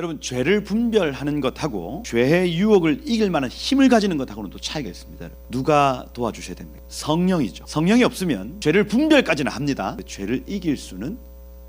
여러분, 죄를 분별하는 것하고 죄의 유혹을 이길 만한 힘을 가지는 것하고는 또 차이가 있습니다. 누가 도와주셔야 됩니까? 성령이죠. 성령이 없으면 죄를 분별까지는 합니다. 죄를 이길 수는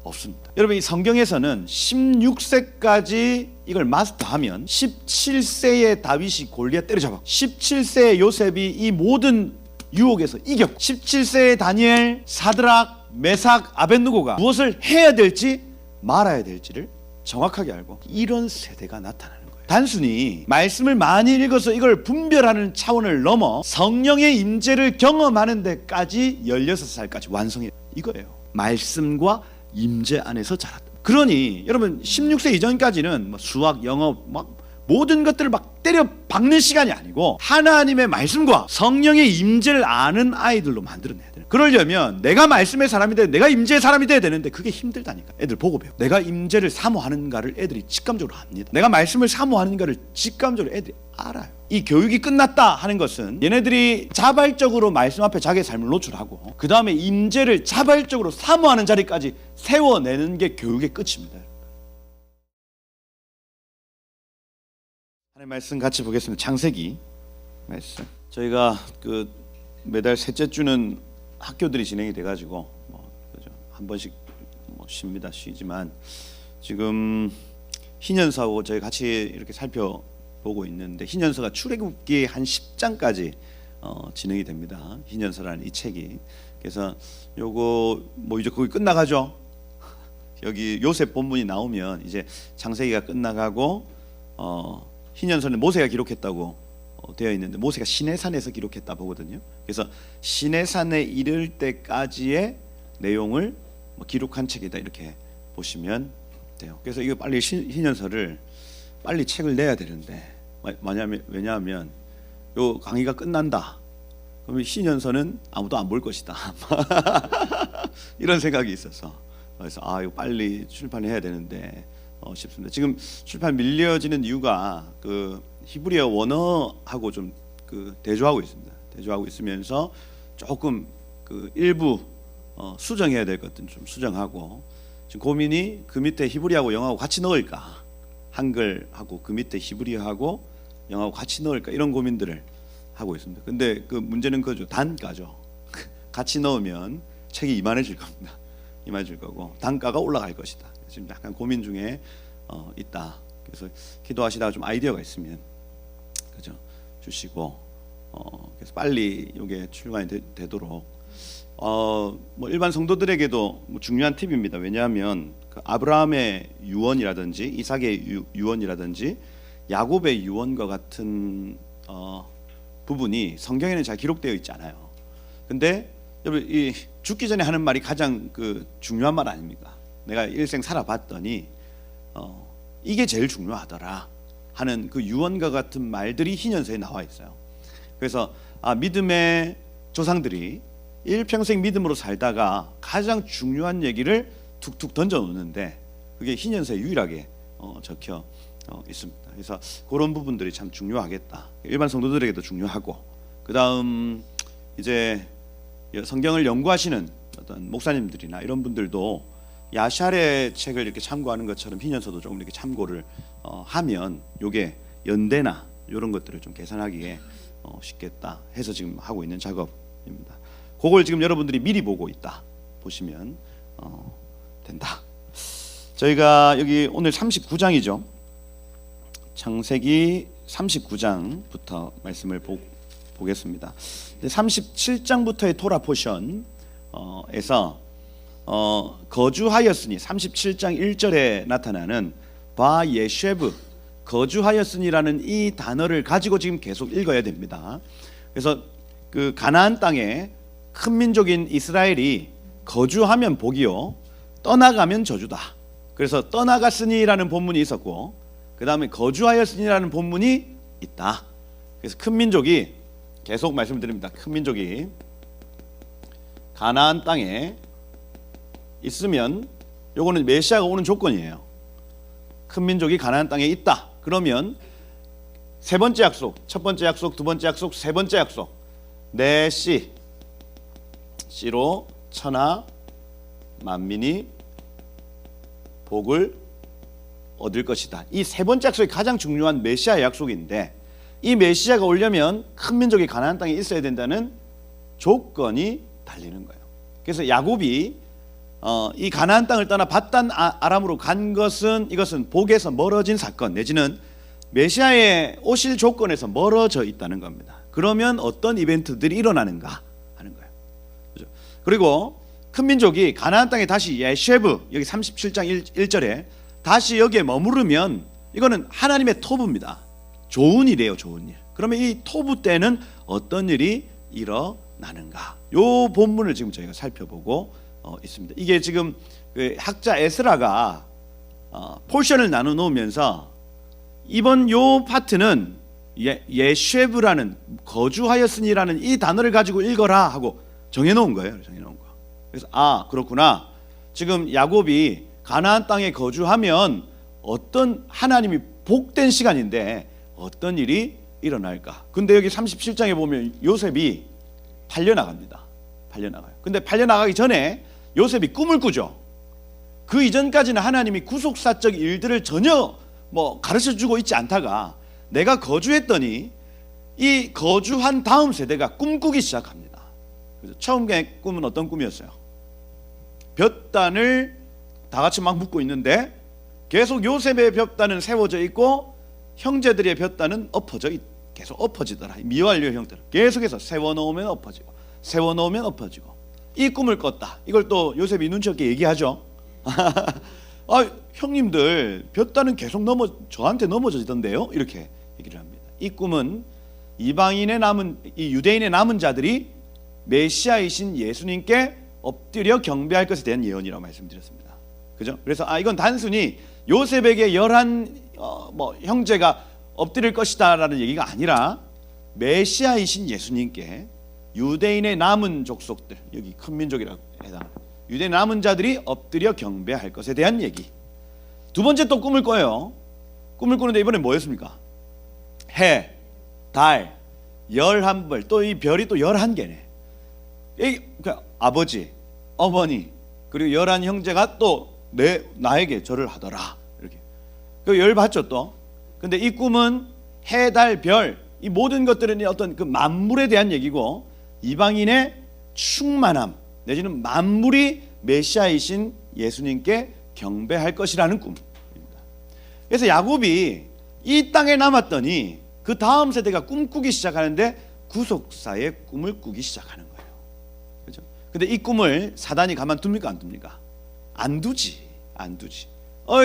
없습니다. 여러분, 이 성경에서는 16세까지 이걸 마스터하면 17세의 다윗이 골리앗 때려잡았고 17세의 요셉이 이 모든 유혹에서 이겼고 17세의 다니엘, 사드락, 메삭, 아벳느고가 무엇을 해야 될지 말아야 될지를 정확하게 알고 이런 세대가 나타나는 거예요. 단순히 말씀을 많이 읽어서 이걸 분별하는 차원을 넘어 성령의 임재를 경험하는 데까지 16살까지 완성해, 이거예요. 말씀과 임재 안에서 자랐다. 그러니 여러분, 16세 이전까지는 뭐 수학, 영어 막 모든 것들을 막 때려 박는 시간이 아니고 하나님의 말씀과 성령의 임재를 아는 아이들로 만들어내야 돼요. 그러려면 내가 말씀의 사람이 돼야, 내가 임재의 사람이 돼야 되는데 그게 힘들다니까. 애들 보고 배워. 내가 임재를 사모하는가를 애들이 직감적으로 압니다. 내가 말씀을 사모하는가를 직감적으로 애들이 알아요. 이 교육이 끝났다 하는 것은 얘네들이 자발적으로 말씀 앞에 자기의 삶을 노출하고 그 다음에 임재를 자발적으로 사모하는 자리까지 세워내는 게 교육의 끝입니다. 하나님의 말씀 같이 보겠습니다. 창세기 말씀. 저희가 그 매달 셋째 주는 학교들이 진행이 돼가지고 그죠? 한 번씩 쉽니다. 쉬지만 지금 희년서하고 저희 같이 이렇게 살펴보고 있는데 희년서가 출애굽기 한 10장까지 진행이 됩니다. 희년서라는 이 책이. 그래서 요거 이제 거기 끝나가죠. 여기 요셉 본문이 나오면 이제 창세기가 끝나가고 희년서는 모세가 기록했다고 되어 있는데 모세가 시내산에서 기록했다 보거든요. 그래서 시내산에 이를 때까지의 내용을 기록한 책이다 이렇게 보시면 돼요. 그래서 이거 빨리 희년서를 빨리 책을 내야 되는데 왜냐하면 요 강의가 끝난다. 그러면 희년서는 아무도 안 볼 것이다. 이런 생각이 있어서 그래서 이거 빨리 출판해야 되는데 싶습니다. 지금 출판 밀려지는 이유가 그 히브리어 원어하고 좀 그 대조하고 있습니다. 대조하고 있으면서 조금 그 일부 수정해야 될 것들은 좀 수정하고 지금 고민이 그 밑에 히브리어하고 영어하고 같이 넣을까, 한글하고 그 밑에 히브리어하고 영어하고 같이 넣을까 이런 고민들을 하고 있습니다. 근데 그 문제는 그죠, 단가죠. 같이 넣으면 책이 이만해질 겁니다. 이만해질 거고 단가가 올라갈 것이다. 지금 약간 고민 중에 있다. 그래서 기도하시다가 좀 아이디어가 있으면 그죠 주시고 그래서 빨리 이게 출간이 되도록 뭐 일반 성도들에게도 뭐 중요한 팁입니다. 왜냐하면 그 아브라함의 유언이라든지 이삭의 유언이라든지 야곱의 유언과 같은 부분이 성경에는 잘 기록되어 있지 않아요. 근데 여러분, 이 죽기 전에 하는 말이 가장 그 중요한 말 아닙니까? 내가 일생 살아봤더니 이게 제일 중요하더라 하는 그 유언과 같은 말들이 희년서에 나와 있어요. 그래서 믿음의 조상들이 일평생 믿음으로 살다가 가장 중요한 얘기를 툭툭 던져 놓는데 그게 희년서에 유일하게 적혀 있습니다. 그래서 그런 부분들이 참 중요하겠다. 일반 성도들에게도 중요하고, 그 다음 이제 성경을 연구하시는 어떤 목사님들이나 이런 분들도 야샬의 책을 이렇게 참고하는 것처럼 희년서도 조금 이렇게 참고를 하면 요게 연대나 이런 것들을 좀 계산하기에 쉽겠다 해서 지금 하고 있는 작업입니다. 그걸 지금 여러분들이 미리 보고 있다 보시면 된다. 저희가 여기 오늘 39장이죠. 창세기 39장부터 말씀을 보겠습니다. 37장부터의 토라 포션에서 거주하였으니 37장 1절에 나타나는 바예쉐브 거주하였으니라는 이 단어를 가지고 지금 계속 읽어야 됩니다. 그래서 그 가나안 땅에 큰 민족인 이스라엘이 거주하면 복이요 떠나가면 저주다. 그래서 떠나갔으니라는 본문이 있었고 그 다음에 거주하였으니라는 본문이 있다. 그래서 큰 민족이 계속 말씀드립니다. 큰 민족이 가나안 땅에 있으면 요거는 메시아가 오는 조건이에요. 큰 민족이 가나안 땅에 있다. 그러면 세 번째 약속, 첫 번째 약속, 두 번째 약속, 세 번째 약속. 내 씨로 천하 만민이 복을 얻을 것이다. 이 세 번째 약속이 가장 중요한 메시아 약속인데, 이 메시아가 오려면 큰 민족이 가나안 땅에 있어야 된다는 조건이 달리는 거예요. 그래서 야곱이 이 가나안 땅을 떠나 밧단 아람으로 간 것은, 이것은 복에서 멀어진 사건, 내지는 메시아의 오실 조건에서 멀어져 있다는 겁니다. 그러면 어떤 이벤트들이 일어나는가 하는 거예요. 그렇죠? 그리고 큰 민족이 가나안 땅에 다시 예쉐브, 여기 37장 1절에 다시 여기에 머무르면 이거는 하나님의 토부입니다. 좋은 일이에요, 좋은 일. 그러면 이 토부 때는 어떤 일이 일어나는가? 요 본문을 지금 저희가 살펴보고 있습니다. 이게 지금 그 학자 에스라가 포션을 나눠 놓으면서 이번 요 파트는 예쉐브라는 거주하였으니라는 이 단어를 가지고 읽어라 하고 정해 놓은 거예요. 정해 놓은 거. 그래서 그렇구나. 지금 야곱이 가나안 땅에 거주하면 어떤 하나님이 복된 시간인데 어떤 일이 일어날까? 근데 여기 37장에 보면 요셉이 팔려나갑니다. 팔려나가요. 근데 팔려나가기 전에 요셉이 꿈을 꾸죠. 그 이전까지는 하나님이 구속사적 일들을 전혀 가르쳐주고 있지 않다가 내가 거주했더니 이 거주한 다음 세대가 꿈꾸기 시작합니다. 그래서 처음 꿈은 어떤 꿈이었어요? 볕단을 다 같이 막 묶고 있는데 계속 요셉의 볕단은 세워져 있고 형제들의 볕단은 계속 엎어지더라. 미완료 형태로 계속해서 세워놓으면 엎어지고 세워놓으면 엎어지고 이 꿈을 꿨다. 이걸 또 요셉이 눈치 없게 얘기하죠. 형님들 볕단은 계속 저한테 넘어지던데요. 이렇게 얘기를 합니다. 이 꿈은 이방인의 남은 이 유대인의 남은 자들이 메시아이신 예수님께 엎드려 경배할 것에 대한 예언이라고 말씀드렸습니다. 그죠? 그래서 이건 단순히 요셉에게 11 형제가 엎드릴 것이다라는 얘기가 아니라 메시아이신 예수님께 유대인의 남은 족속들, 여기 큰 민족이라고 해당합니다. 유대인 남은 자들이 엎드려 경배할 것에 대한 얘기. 두 번째 또 꿈을 꿔요. 꿈을 꾸는데 이번엔 뭐였습니까? 해, 달, 11벌, 또 이 별이 또 11개네. 아버지, 어머니, 그리고 11 형제가 또 나에게 절을 하더라. 이렇게. 그 열 받죠 또. 근데 이 꿈은 해, 달, 별, 이 모든 것들은 어떤 그 만물에 대한 얘기고 이방인의 충만함 내지는 만물이 메시아이신 예수님께 경배할 것이라는 꿈입니다. 그래서 야곱이 이 땅에 남았더니 그 다음 세대가 꿈꾸기 시작하는데 구속사의 꿈을 꾸기 시작하는 거예요. 그렇죠? 근데 이 꿈을 사단이 가만 둡니까 안 둡니까? 안 두지.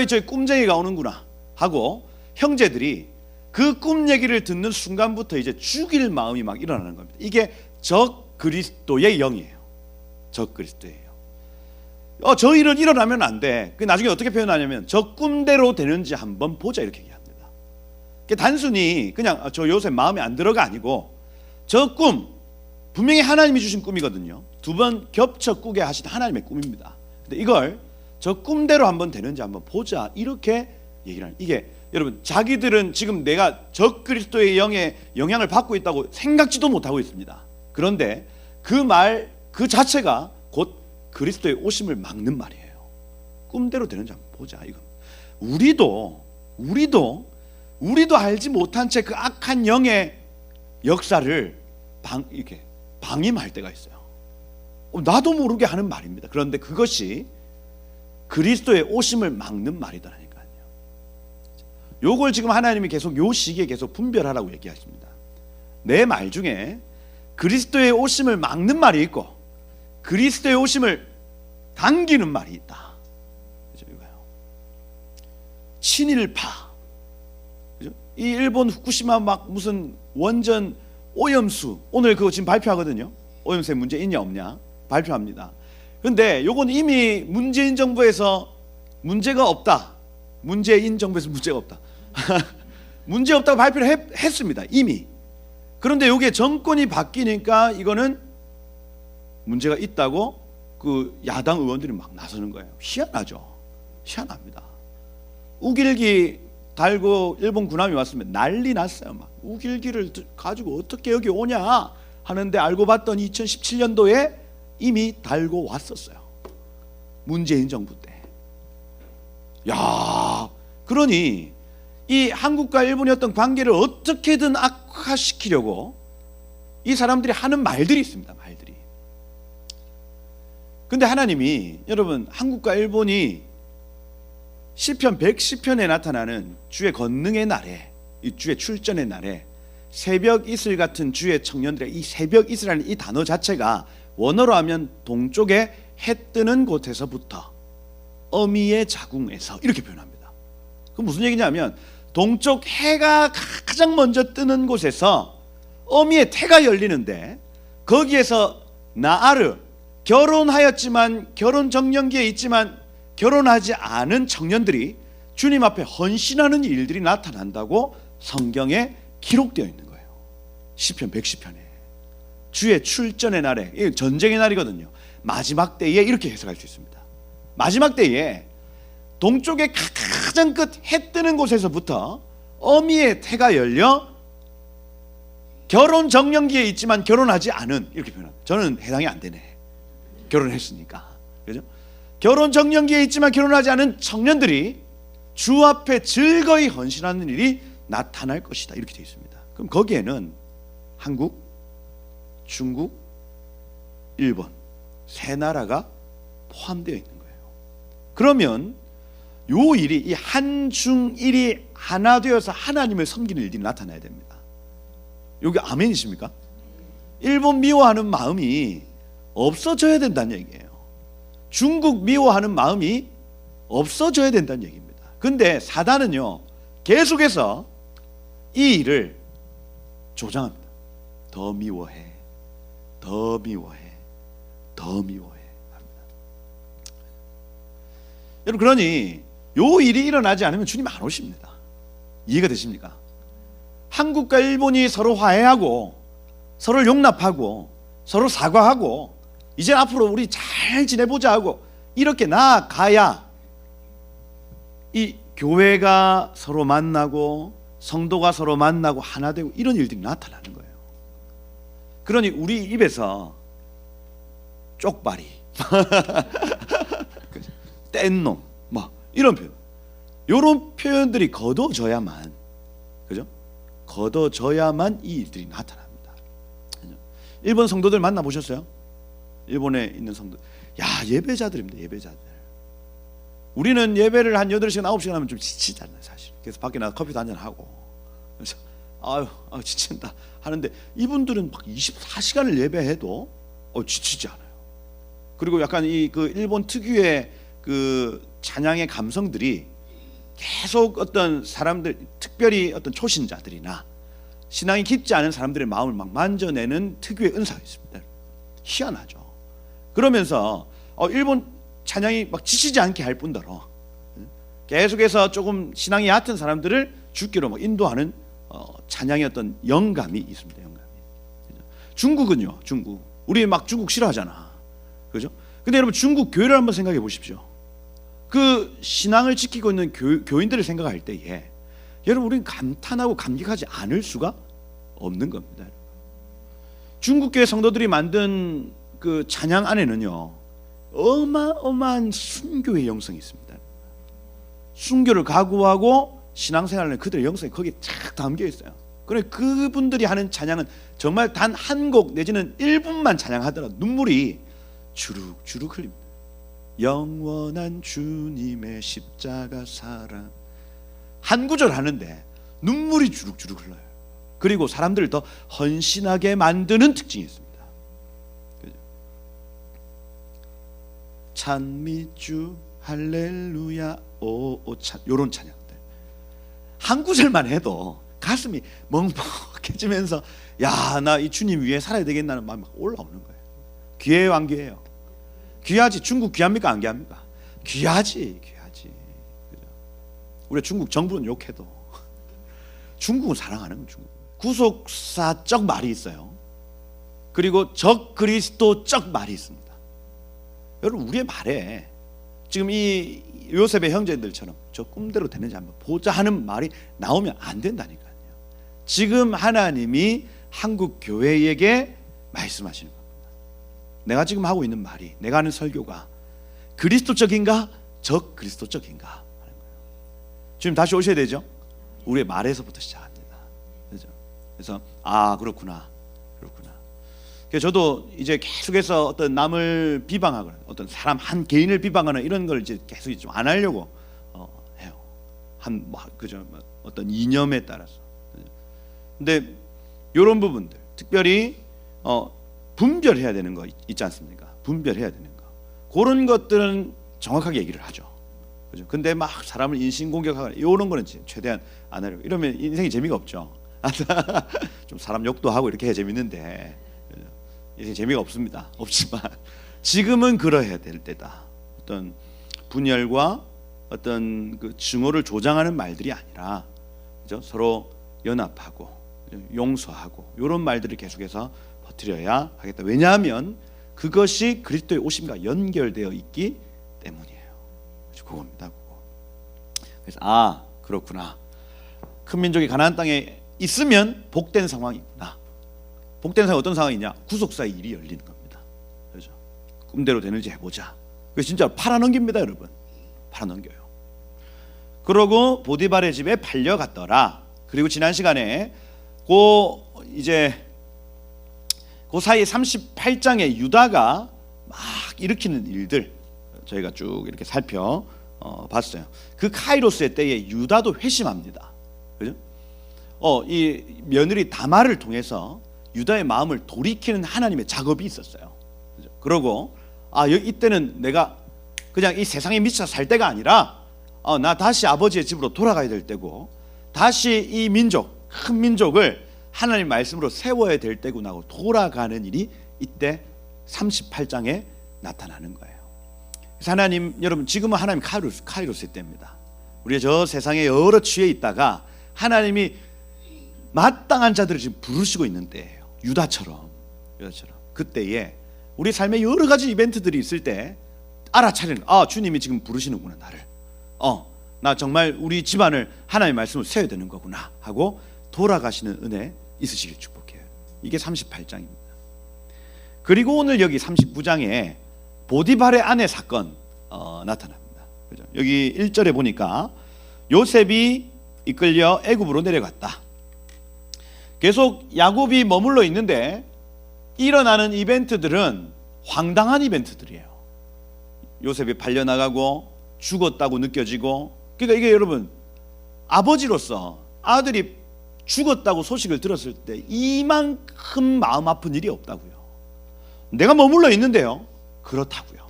저희 꿈쟁이가 오는구나 하고 형제들이 그 꿈 얘기를 듣는 순간부터 이제 죽일 마음이 막 일어나는 겁니다. 이게 적 그리스도의 영이에요. 적 그리스도예요. 저 일은 일어나면 안 돼. 그 나중에 어떻게 표현하냐면 저 꿈대로 되는지 한번 보자 이렇게 얘기합니다. 단순히 그냥 저 요새 마음에 안 들어가 아니고 저 꿈 분명히 하나님이 주신 꿈이거든요. 두 번 겹쳐 꾸게 하신 하나님의 꿈입니다. 근데 이걸 저 꿈대로 한번 되는지 한번 보자 이렇게 얘기를 하는. 이게 여러분 자기들은 지금 내가 적 그리스도의 영의 영향을 받고 있다고 생각지도 못하고 있습니다. 그런데 그 말 그 자체가 곧 그리스도의 오심을 막는 말이에요. 꿈대로 되는지 한번 보자. 이건 우리도 알지 못한 채 그 악한 영의 역사를 이렇게 방임할 때가 있어요. 나도 모르게 하는 말입니다. 그런데 그것이 그리스도의 오심을 막는 말이더라니까요. 요걸 지금 하나님이 계속 요 시기에 계속 분별하라고 얘기하십니다. 내 말 중에 그리스도의 오심을 막는 말이 있고 그리스도의 오심을 당기는 말이 있다. 그죠? 이거요. 친일파. 그죠? 이 일본 후쿠시마 막 무슨 원전 오염수 오늘 그거 지금 발표하거든요. 오염수에 문제 있냐 없냐 발표합니다. 그런데 요건 이미 문재인 정부에서 문제가 없다. 문재인 정부에서 문제가 없다. 문제 없다고 발표를 했습니다. 이미. 그런데 이게 정권이 바뀌니까 이거는 문제가 있다고 그 야당 의원들이 막 나서는 거예요. 희한하죠. 희한합니다. 우길기 달고 일본 군함이 왔으면 난리 났어요. 막 우길기를 가지고 어떻게 여기 오냐 하는데 알고 봤더니 2017년도에 이미 달고 왔었어요. 문재인 정부 때. 야, 그러니 이 한국과 일본의 어떤 관계를 어떻게든 악화시키려고 이 사람들이 하는 말들이 있습니다. 말들이. 근데 하나님이, 여러분, 한국과 일본이 시편 110편에 나타나는 주의 권능의 날에, 이 주의 출전의 날에 새벽 이슬 같은 주의 청년들의 이 새벽 이슬이라는 이 단어 자체가 원어로 하면 동쪽에 해 뜨는 곳에서부터 어미의 자궁에서 이렇게 표현합니다. 그럼 무슨 얘기냐면 동쪽 해가 가장 먼저 뜨는 곳에서 어미의 태가 열리는데 거기에서 나아르, 결혼하였지만 결혼 정년기에 있지만 결혼하지 않은 청년들이 주님 앞에 헌신하는 일들이 나타난다고 성경에 기록되어 있는 거예요. 시편 110편에 주의 출전의 날에, 전쟁의 날이거든요. 마지막 때에 이렇게 해석할 수 있습니다. 마지막 때에 동쪽의 가장 끝 해 뜨는 곳에서부터 어미의 태가 열려 결혼 정년기에 있지만 결혼하지 않은, 이렇게 표현합니다. 저는 해당이 안 되네. 결혼했으니까. 그죠? 결혼 정년기에 있지만 결혼하지 않은 청년들이 주 앞에 즐거이 헌신하는 일이 나타날 것이다. 이렇게 되어 있습니다. 그럼 거기에는 한국, 중국, 일본 세 나라가 포함되어 있는 거예요. 그러면 요 일이, 이 한중일이 하나 되어서 하나님을 섬기는 일들이 나타나야 됩니다. 여기 아멘이십니까? 일본 미워하는 마음이 없어져야 된다는 얘기예요. 중국 미워하는 마음이 없어져야 된다는 얘기입니다. 근데 사단은요, 계속해서 이 일을 조장합니다. 더 미워해, 더 미워해, 더 미워해 합니다. 여러분, 그러니 요 일이 일어나지 않으면 주님 안 오십니다. 이해가 되십니까? 한국과 일본이 서로 화해하고 서로 용납하고 서로 사과하고 이제 앞으로 우리 잘 지내보자 하고 이렇게 나아가야 이 교회가 서로 만나고 성도가 서로 만나고 하나 되고 이런 일들이 나타나는 거예요. 그러니 우리 입에서 쪽발이 뗀놈 뭐 이런 표현, 이런 표현들이 걷어져야만, 그죠? 걷어져야만 이 일들이 나타납니다. 일본 성도들 만나보셨어요? 일본에 있는 성도, 야, 예배자들입니다. 예배자들. 우리는 예배를 한 8시간 9시간 하면 좀 지치잖아요, 사실. 그래서 밖에 나가 커피도 한잔 하고, 그래서 아유 지친다 하는데 이분들은 막 24시간을 예배해도 지치지 않아요. 그리고 약간 이 그 일본 특유의 그 찬양의 감성들이 계속 어떤 사람들, 특별히 어떤 초신자들이나 신앙이 깊지 않은 사람들의 마음을 막 만져내는 특유의 은사가 있습니다. 희한하죠. 그러면서 일본 찬양이 막 지치지 않게 할 뿐더러 계속해서 조금 신앙이 얕은 사람들을 주께로 막 인도하는 찬양의 어떤 영감이 있습니다. 영감이. 중국은요, 중국. 우리 막 중국 싫어하잖아. 그죠? 근데 여러분, 중국 교회를 한번 생각해 보십시오. 그 신앙을 지키고 있는 교인들을 생각할 때에 여러분, 우리는 감탄하고 감격하지 않을 수가 없는 겁니다. 중국 교회 성도들이 만든 그 찬양 안에는요, 어마어마한 순교의 영성이 있습니다. 순교를 각오하고 신앙생활을 그들의 영성이 거기에 쫙 담겨 있어요. 그러니 그분들이 하는 찬양은 정말 단 한 곡 내지는 1분만 찬양하더라도 눈물이 주룩주룩 흘립니다. 영원한 주님의 십자가 사랑, 한 구절 하는데 눈물이 주룩주룩 흘러요. 그리고 사람들을 더 헌신하게 만드는 특징이 있습니다. 찬미주 할렐루야 오찬, 요런 찬양들 한 구절만 해도 가슴이 멍멍해지면서 야, 나 이 주님 위에 살아야 되겠다는 마음이 막 올라오는 거예요. 귀해요, 안 귀해요? 귀하지. 중국 귀합니까, 안 귀합니까? 귀하지, 귀하지. 그죠? 우리 중국 정부는 욕해도 중국은 사랑하는 건 중국. 구속사적 말이 있어요. 그리고 적그리스도적 말이 있습니다. 여러분, 우리의 말에 지금 이 요셉의 형제들처럼 저 꿈대로 되는지 한번 보자 하는 말이 나오면 안 된다니까요. 지금 하나님이 한국 교회에게 말씀하시는 겁니다. 내가 지금 하고 있는 말이, 내가 하는 설교가 그리스도적인가 적그리스도적인가 하는 거예요. 주님 다시 오셔야 되죠. 우리의 말에서부터 시작합니다. 그죠? 그래서 그렇구나. 그래서 저도 이제 계속해서 어떤 남을 비방하거나 어떤 사람 한 개인을 비방하거나 이런 걸 이제 계속 좀 안 하려고 해요. 그죠? 어떤 이념에 따라서. 근데 이런 부분들 특별히 분별해야 되는 거 있지 않습니까? 분별해야 되는 거. 그런 것들은 정확하게 얘기를 하죠. 그죠? 근데 막 사람을 인신공격하거나 이런 거는 최대한 안 하려고. 이러면 인생이 재미가 없죠. 좀 사람 욕도 하고 이렇게 해야 재밌는데 인생 재미가 없습니다. 없지만 지금은 그러해야 될 때다. 어떤 분열과 어떤 그 증오를 조장하는 말들이 아니라, 그죠? 서로 연합하고 용서하고 이런 말들을 계속해서 버티려야 하겠다. 왜냐하면 그것이 그리스도의 오심과 연결되어 있기 때문이에요. 그겁니다. 그거. 그래서 그렇구나. 큰 민족이 가나안 땅에 있으면 복된 상황이구나. 복된 상황이 어떤 상황이냐? 구속사의 일이 열리는 겁니다. 그렇죠? 꿈대로 되는지 해보자. 그래서 진짜 팔아넘깁니다, 여러분. 팔아넘겨요. 그러고 보디발의 집에 팔려갔더라. 그리고 지난 시간에 그 사이 38장에 유다가 막 일으키는 일들 저희가 쭉 이렇게 살펴봤어요. 그 카이로스의 때에 유다도 회심합니다. 그죠? 이 며느리 다말을 통해서 유다의 마음을 돌이키는 하나님의 작업이 있었어요. 그죠? 그러고 이때는 내가 그냥 이 세상에 미쳐 살 때가 아니라 나 다시 아버지의 집으로 돌아가야 될 때고, 다시 이 민족, 큰 민족을 하나님 말씀으로 세워야 될 때구나 하고 돌아가는 일이 이때 38장에 나타나는 거예요. 그래서 하나님, 여러분 지금은 하나님 카이로스의 때입니다. 우리가 저 세상에 여러 취해 있다가 하나님이 마땅한 자들을 지금 부르시고 있는 때예요. 유다처럼. 그때에 우리 삶에 여러 가지 이벤트들이 있을 때 알아차리는, 주님이 지금 부르시는구나 나를. 나 정말 우리 집안을 하나님의 말씀으로 세워야 되는 거구나 하고 돌아가시는 은혜 있으시길 축복해요. 이게 38장입니다. 그리고 오늘 여기 39장에 보디발의 아내 사건 나타납니다. 그죠? 여기 1절에 보니까 요셉이 이끌려 애굽으로 내려갔다. 계속 야곱이 머물러 있는데 일어나는 이벤트들은 황당한 이벤트들이에요. 요셉이 팔려나가고 죽었다고 느껴지고, 그러니까 이게 여러분 아버지로서 아들이 죽었다고 소식을 들었을 때 이만큼 마음 아픈 일이 없다고요. 내가 머물러 있는데요. 그렇다고요.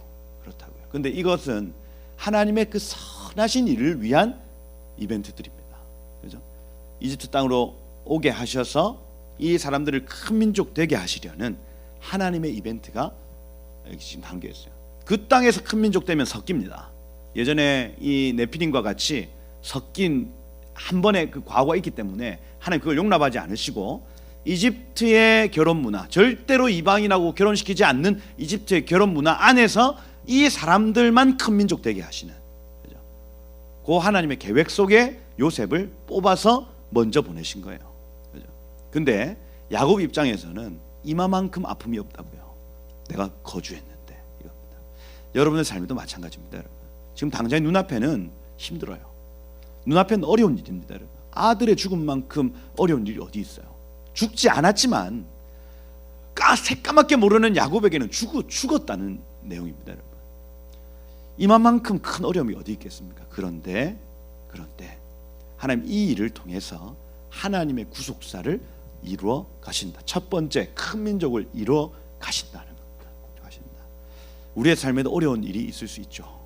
근데 이것은 하나님의 그 선하신 일을 위한 이벤트들입니다. 그죠? 이집트 땅으로 오게 하셔서 이 사람들을 큰 민족 되게 하시려는 하나님의 이벤트가 여기 지금 담겨 있어요. 그 땅에서 큰 민족 되면 섞입니다. 예전에 이 네피림과 같이 섞인 한 번의 그 과거가 있기 때문에 하나님 그걸 용납하지 않으시고, 이집트의 결혼 문화, 절대로 이방인하고 결혼시키지 않는 이집트의 결혼 문화 안에서 이 사람들만 큰 민족 되게 하시는, 그죠? 그 하나님의 계획 속에 요셉을 뽑아서 먼저 보내신 거예요. 그죠? 근데 야곱 입장에서는 이마만큼 아픔이 없다고요. 내가 거주했는데 이겁니다. 여러분의 삶도 마찬가지입니다. 여러분. 지금 당장 눈앞에는 힘들어요. 눈앞에는 어려운 일입니다. 여러분. 아들의 죽음만큼 어려운 일이 어디 있어요? 죽지 않았지만 새까맣게 모르는 야곱에게는 죽었다는 내용입니다. 여러분. 이만큼 큰 어려움이 어디 있겠습니까? 그런데 하나님 이 일을 통해서 하나님의 구속사를 이루어 가신다. 첫 번째 큰 민족을 이루어 가신다는 겁니다. 우리의 삶에도 어려운 일이 있을 수 있죠.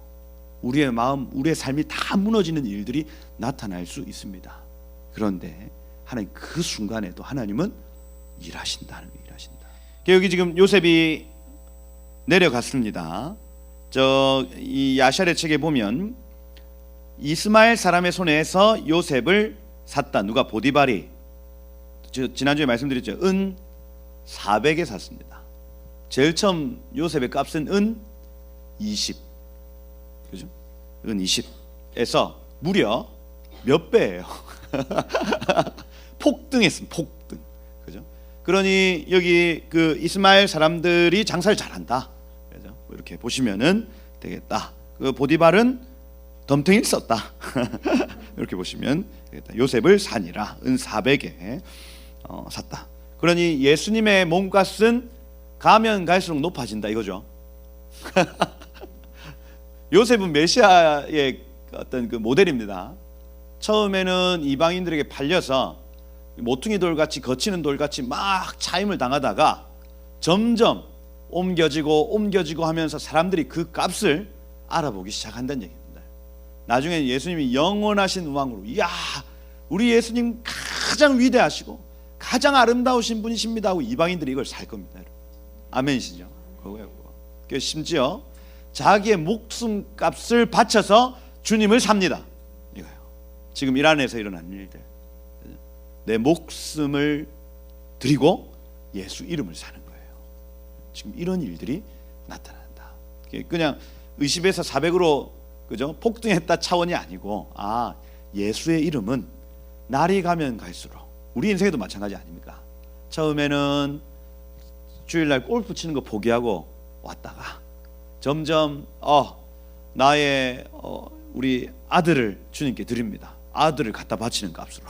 우리의 마음, 우리의 삶이 다 무너지는 일들이 나타날 수 있습니다. 그런데 하나님 그 순간에도 하나님은 일하신다. 여기 지금 요셉이 내려갔습니다. 이 야샬의 책에 보면 이스마엘 사람의 손에서 요셉을 샀다. 누가? 보디발이. 지난주에 말씀드렸죠. 은 400에 샀습니다. 제일 처음 요셉의 값은 은 20. 그죠? 은 20에서 무려 몇 배예요. 폭등했습니다. 폭등. 그죠? 그러니 여기 그 이스마엘 사람들이 장사를 잘한다. 그죠? 이렇게 보시면은 되겠다. 그 보디발은 덤탱이를 썼다. 이렇게 보시면 되겠다. 요셉을 사니라. 은 400에 샀다. 그러니 예수님의 몸값은 가면 갈수록 높아진다 이거죠. 요셉은 메시아의 어떤 그 모델입니다. 처음에는 이방인들에게 팔려서 모퉁이 돌같이 거치는 돌같이 막 차임을 당하다가 점점 옮겨지고 하면서 사람들이 그 값을 알아보기 시작한다는 얘기입니다. 나중에 예수님이 영원하신 왕으로, 이야 우리 예수님 가장 위대하시고 가장 아름다우신 분이십니다 하고 이방인들이 이걸 살 겁니다. 아멘이시죠? 그거예요. 그래서 심지어 자기의 목숨값을 바쳐서 주님을 삽니다. 이거예요. 지금 일 안에서 일어난 일들. 내 목숨을 드리고 예수 이름을 사는 거예요. 지금 이런 일들이 나타난다. 그냥 의십에서 400으로 그죠? 폭등했다 차원이 아니고, 예수의 이름은 날이 가면 갈수록, 우리 인생에도 마찬가지 아닙니까? 처음에는 주일날 골프 치는 거 포기하고 왔다가 점점 나의 우리 아들을 주님께 드립니다. 아들을 갖다 바치는 값으로.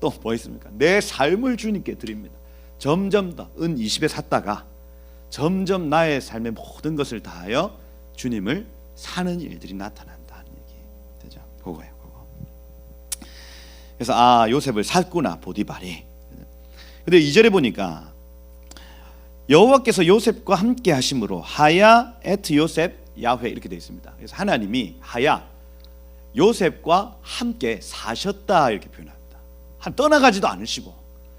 또 뭐 있습니까? 내 삶을 주님께 드립니다. 점점 더 은 20에 샀다가 점점 나의 삶의 모든 것을 다하여 주님을 사는 일들이 나타난다는 얘기 되죠. 그거예요. 그거. 그래서 요셉을 샀구나 보디발이. 근데 2절에 보니까 여호와께서 요셉과 함께 하심으로 하야 에트 요셉 야훼 이렇게 되어 있습니다. 그래서 하나님이 하야 요셉과 함께 사셨다 이렇게 표현합니다. 떠나가지도 않으시고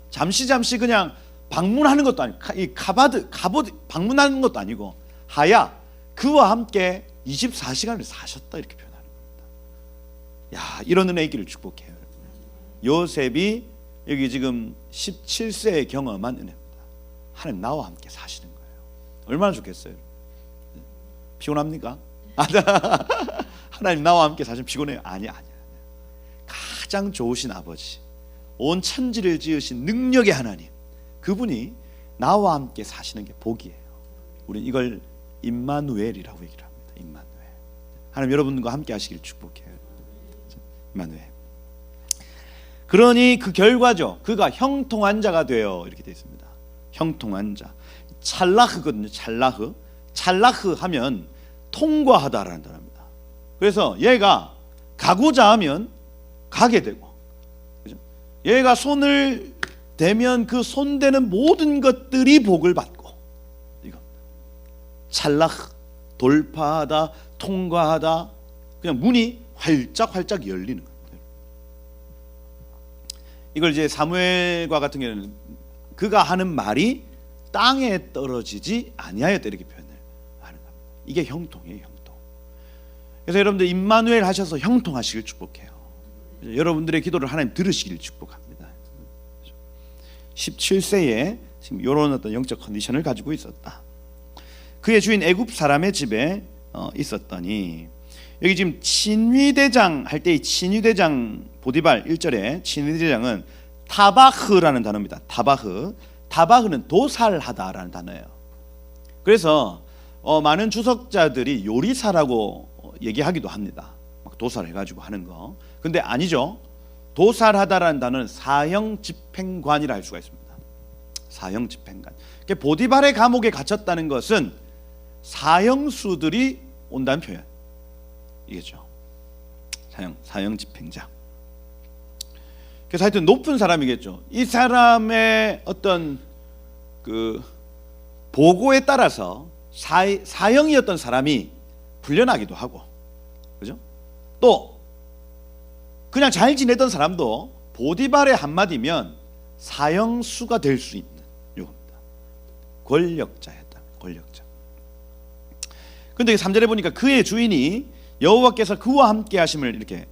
잠시 그냥 방문하는 것도 아니고 이 카보드 방문하는 것도 아니고 하야 그와 함께 24시간을 사셨다 이렇게 표현하는 겁니다. 야, 이런 은혜의 길을 축복해요. 요셉이 여기 지금 17세에 경험한 은혜입니다. 하나님 나와 함께 사시는 거예요. 얼마나 좋겠어요. 피곤합니까? 하나님 나와 함께 사시면 피곤해요? 아니야. 가장 좋으신 아버지, 온 천지를 지으신 능력의 하나님, 그분이 나와 함께 사시는 게 복이에요. 우리는 이걸 임마누엘이라고 얘기를 합니다. 임마누엘. 하나님 여러분과 함께 하시길 축복해요. 임마누엘. 그러니 그 결과죠. 그가 형통한 자가 되어 이렇게 되어 있습니다. 형통한 자. 찰라흐거든요. 찰라흐 하면 통과하다라는 단어입니다. 그래서 얘가 가고자 하면 가게 되고, 그죠? 얘가 손을 대면 그 손대는 모든 것들이 복을 받고, 이겁니다. 찰라흐, 돌파하다, 통과하다, 그냥 문이 활짝 열리는 겁니다. 이걸 이제 사무엘과 같은 경우는 그가 하는 말이 땅에 떨어지지 아니하였다 이렇게 표현을 하는 겁니다. 이게 형통이에요, 형통. 그래서 여러분들 임마누엘 하셔서 형통하시길 축복해요. 여러분들의 기도를 하나님 들으시길 축복합니다. 17세에 지금 이런 어떤 영적 컨디션을 가지고 있었다. 그의 주인 애굽 사람의 집에 있었더니, 여기 지금 친위대장 할 때 이 친위대장 보디발 1절에 친위대장은 타바흐라는 단어입니다. 타바흐는 도살하다라는 단어예요. 그래서 많은 주석자들이 요리사라고 얘기하기도 합니다. 막 도살해가지고 하는 거. 근데 아니죠. 도살하다라는 단어는 사형 집행관이라 할 수가 있습니다. 사형 집행관. 보디발의 감옥에 갇혔다는 것은 사형수들이 온다는 표현. 이겠죠. 사형 집행자. 그래서 하여튼 높은 사람이겠죠. 이 사람의 어떤 그 보고에 따라서 사형이었던 사람이 풀려나기도 하고, 그죠? 또 그냥 잘 지내던 사람도 보디발의 한마디면 사형수가 될 수 있는 요겁니다. 권력자였다. 권력자. 근데 3절에 보니까 그의 주인이 여호와께서 그와 함께 하심을 이렇게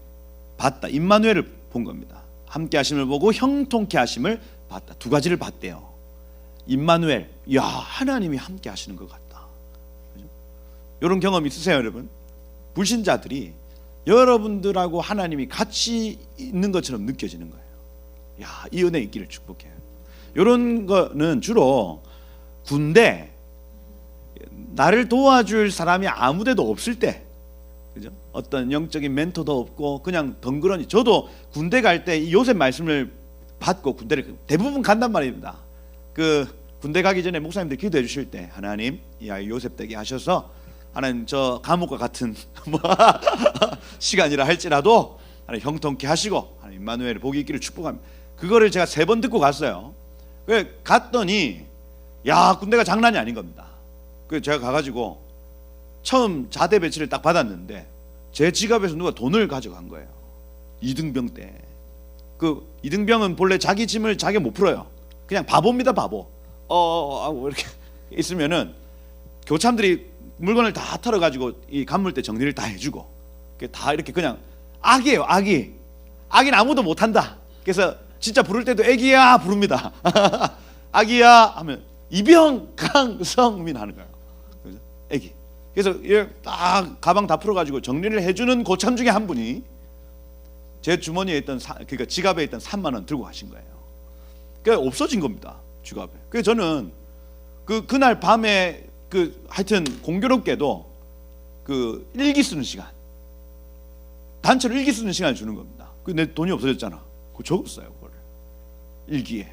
봤다. 임마누엘을 본 겁니다. 함께 하심을 보고 형통케 하심을 봤다. 두 가지를 봤대요. 임마누엘, 야, 하나님이 함께 하시는 것 같다. 그죠? 이런 경험 있으세요, 여러분? 불신자들이 여러분들하고 하나님이 같이 있는 것처럼 느껴지는 거예요. 야, 이 은혜 있기를 축복해요. 이런 거는 주로 군대, 나를 도와줄 사람이 아무데도 없을 때, 그죠? 어떤 영적인 멘토도 없고 그냥 덩그러니. 저도 군대 갈 때 이 요셉 말씀을 받고 군대를 대부분 간단 말입니다. 그 군대 가기 전에 목사님들 기도해 주실 때 하나님 이 아이 요셉 되게 하셔서 하나님 저 감옥과 같은 뭐 시간이라 할지라도 하나님 형통케 하시고 하나님 임마누엘 복이 있기를 축복합니다. 그거를 제가 3번 듣고 갔어요. 그 갔더니 야 군대가 장난이 아닌 겁니다. 그 제가 가가지고 처음 자대 배치를 딱 받았는데 제 지갑에서 누가 돈을 가져간 거예요. 이등병 때. 그 이등병은 본래 자기 짐을 자기 못 풀어요. 그냥 바보입니다, 바보. 하고 이렇게 있으면은 교참들이 물건을 다 털어가지고 이 간물대 정리를 다 해주고 다 이렇게 그냥 악이에요, 악이. 악인 아무도 못한다. 그래서 진짜 부를 때도 애기야 부릅니다. 악이야 하면 이병강성민 하는 거예요. 그죠? 애기. 그래서 딱 가방 다 풀어가지고 정리를 해주는 고참 중에 한 분이 제 주머니에 있던 그러니까 지갑에 있던 3만 원 들고 가신 거예요. 그러니까 없어진 겁니다, 지갑에. 그래서 저는 그날 밤에 하여튼 공교롭게도 그 일기 쓰는 시간, 단체로 일기 쓰는 시간을 주는 겁니다. 내 돈이 없어졌잖아. 그거 적었어요, 그걸 일기에.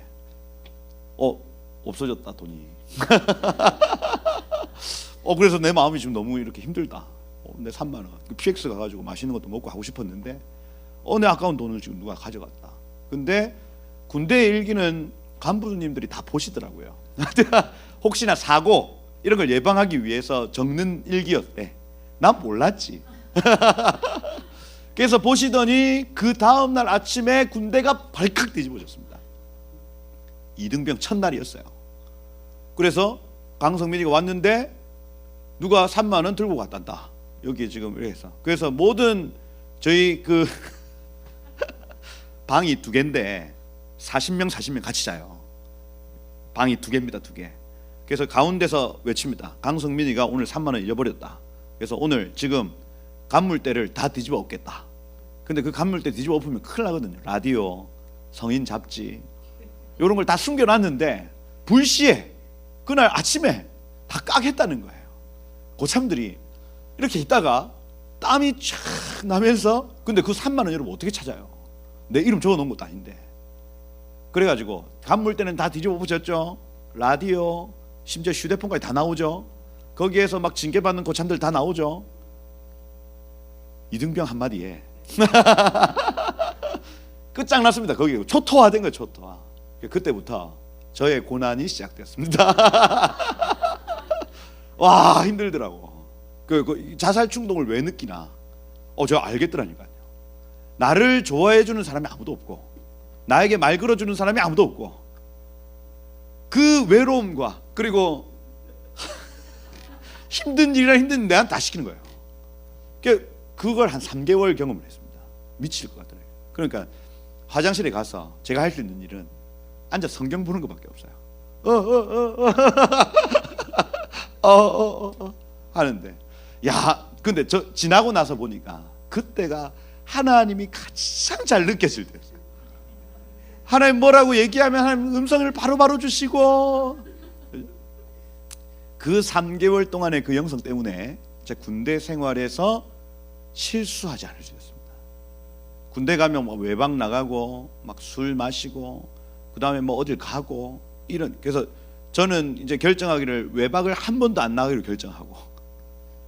없어졌다 돈이. 그래서 내 마음이 지금 너무 이렇게 힘들다. 내 3만 원 PX 가가지고 맛있는 것도 먹고 하고 싶었는데 내 아까운 돈을 지금 누가 가져갔다. 근데 군대 일기는 간부님들이 다 보시더라고요. 혹시나 사고 이런 걸 예방하기 위해서 적는 일기였대. 난 몰랐지. 그래서 보시더니 그 다음날 아침에 군대가 발칵 뒤집어졌습니다. 이등병 첫날이었어요. 그래서 강성민이가 왔는데 누가 3만 원 들고 갔단다. 여기 지금 이렇게 해서. 그래서 모든 저희 방이 2개인데 40명 같이 자요. 방이 2개입니다, 2개. 그래서 가운데서 외칩니다. 강성민이가 오늘 3만 원 잃어버렸다. 그래서 오늘 지금 간물대를 다 뒤집어 엎겠다. 근데 그 간물대 뒤집어 엎으면 큰일 나거든요. 라디오, 성인 잡지 이런 걸 다 숨겨놨는데 불시에 그날 아침에 다 까겠다는 거예요. 고참들이 이렇게 있다가 땀이 쫙 나면서 근데 그 3만 원 여러분 어떻게 찾아요? 내 이름 적어놓은 것도 아닌데. 그래가지고 간물대는 다 뒤집어 엎어졌죠. 라디오 심지어 휴대폰까지 다 나오죠. 거기에서 막 징계받는 고참들 다 나오죠. 이등병 한마디에 끝장났습니다. 거기 초토화된 거예요. 초토화. 그때부터 저의 고난이 시작됐습니다. 와 힘들더라고. 그 자살 충동을 왜 느끼나? 제가 알겠더라니까요. 나를 좋아해주는 사람이 아무도 없고 나에게 말 걸어주는 사람이 아무도 없고 그 외로움과 그리고 힘든 일이나 힘든 내한테 다 시키는 거예요. 그걸 한 3개월 경험을 했습니다. 미칠 것 같더라고요. 그러니까 화장실에 가서 제가 할 수 있는 일은 앉아 성경 보는 것밖에 없어요. 하는데 근데 저 지나고 나서 보니까 그때가 하나님이 가장 잘 느껴질 때였어요. 하나님 뭐라고 얘기하면 하나님 음성을 바로바로 주시고 그 3개월 동안의 그 영성 때문에 제 군대 생활에서 실수하지 않을 수 있었습니다. 군대 가면 막 외박 나가고 막 술 마시고 그 다음에 뭐 어딜 가고 그래서 저는 이제 결정하기를 외박을 한 번도 안 나가기로 결정하고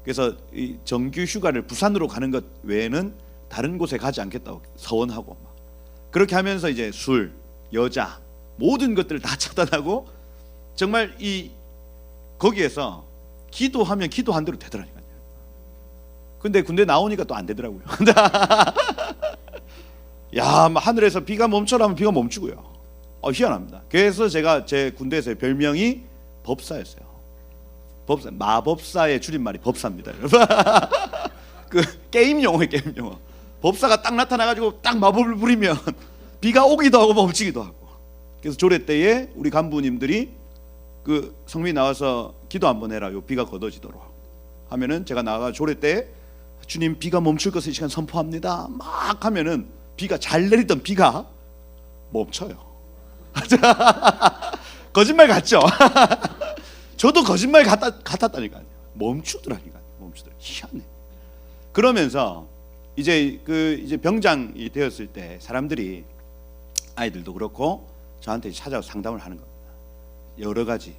그래서 이 정규 휴가를 부산으로 가는 것 외에는 다른 곳에 가지 않겠다고 서원하고 막 그렇게 하면서 이제 술, 여자 모든 것들을 다 차단하고 정말 거기에서 기도하면 기도한 대로 되더라니까요. 근데 군대 나오니까 또 안 되더라고요. 하늘에서 비가 멈춰라면 비가 멈추고요. 희한합니다. 그래서 제가 제 군대에서의 별명이 법사였어요. 법사, 마법사의 줄임말이 법사입니다. 그 게임 용어예요, 게임 용어. 법사가 딱 나타나가지고 딱 마법을 부리면 비가 오기도 하고 멈추기도 하고. 그래서 조례 때에 우리 간부님들이 그 성민이 나와서 기도 한번 해라. 요 비가 걷어지도록 하면은 제가 나가 조례 때 주님 비가 멈출 것을 이 시간 선포합니다. 막 하면은 비가 잘 내리던 비가 멈춰요. 거짓말 같죠? 저도 거짓말 같았다니까요. 멈추더라니까요. 희한해. 그러면서 이제 병장이 되었을 때 사람들이, 아이들도 그렇고 저한테 찾아와서 상담을 하는 겁니다. 여러 가지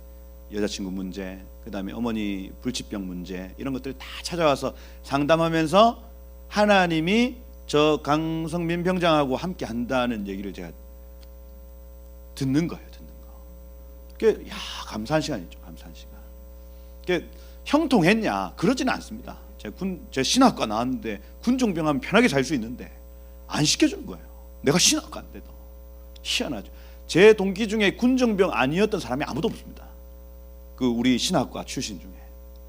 여자친구 문제, 그다음에 어머니 불치병 문제, 이런 것들 다 찾아와서 상담하면서 하나님이 저 강성민 병장하고 함께 한다는 얘기를 제가 듣는 거예요. 그게 감사한 시간이죠. 감사한 시간. 그게 형통했냐? 그러지는 않습니다. 제가 신학과 나왔는데 군종병하면 편하게 살 수 있는데 안 시켜주는 거예요. 내가 신학과인데도. 희한하죠. 제 동기 중에 군종병 아니었던 사람이 아무도 없습니다. 그 우리 신학과 출신 중에.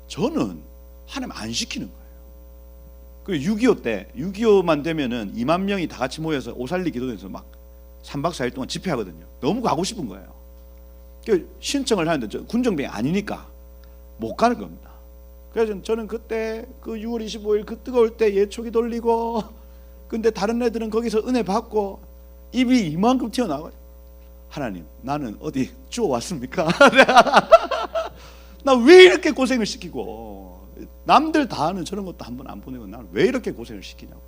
저는 하나님 안 시키는 거예요. 그 6.25 때 6.25만 되면은 2만 명이 다 같이 모여서 오살리 기도에서 막 3박 4일 동안 집회하거든요. 너무 가고 싶은 거예요. 신청을 하는데 저 군정병이 아니니까 못 가는 겁니다. 그래서 저는 그때 그 6월 25일 그 뜨거울 때 예초기 돌리고, 근데 다른 애들은 거기서 은혜 받고 입이 이만큼 튀어나와요. 하나님, 나는 어디 주워왔습니까? 나 왜 이렇게 고생을 시키고, 남들 다 하는 저런 것도 한 번 안 보내고 나는 왜 이렇게 고생을 시키냐고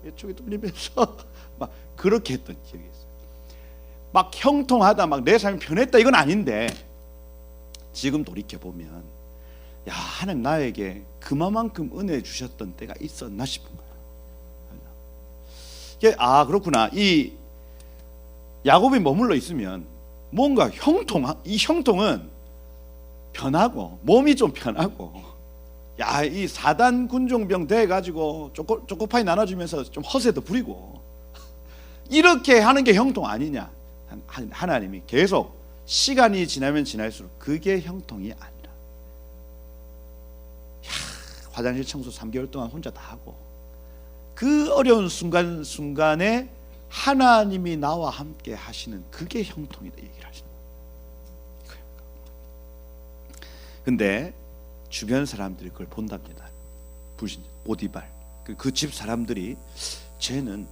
예초기 돌리면서 막 그렇게 했던 기억이 있어요. 막 형통하다, 막 내 삶이 편했다, 이건 아닌데 지금 돌이켜 보면, 야, 하나님 나에게 그만큼 은혜 주셨던 때가 있었나 싶은 거예요. 그렇구나. 이 야곱이 머물러 있으면 뭔가 이 형통은 편하고 몸이 좀 편하고, 야, 이 사단 군종병 돼 가지고 초코파이 나눠주면서 좀 허세도 부리고 이렇게 하는 게 형통 아니냐. 하나님이 계속 시간이 지나면 지날수록 그게 형통이 아니라, 화장실 청소 3개월 동안 혼자 다 하고 그 어려운 순간에 하나님이 나와 함께 하시는 그게 형통이다 얘기를 하시는 거예요. 근데 주변 사람들이 그걸 본답니다. 불신자 보디발 그 집 사람들이 쟤는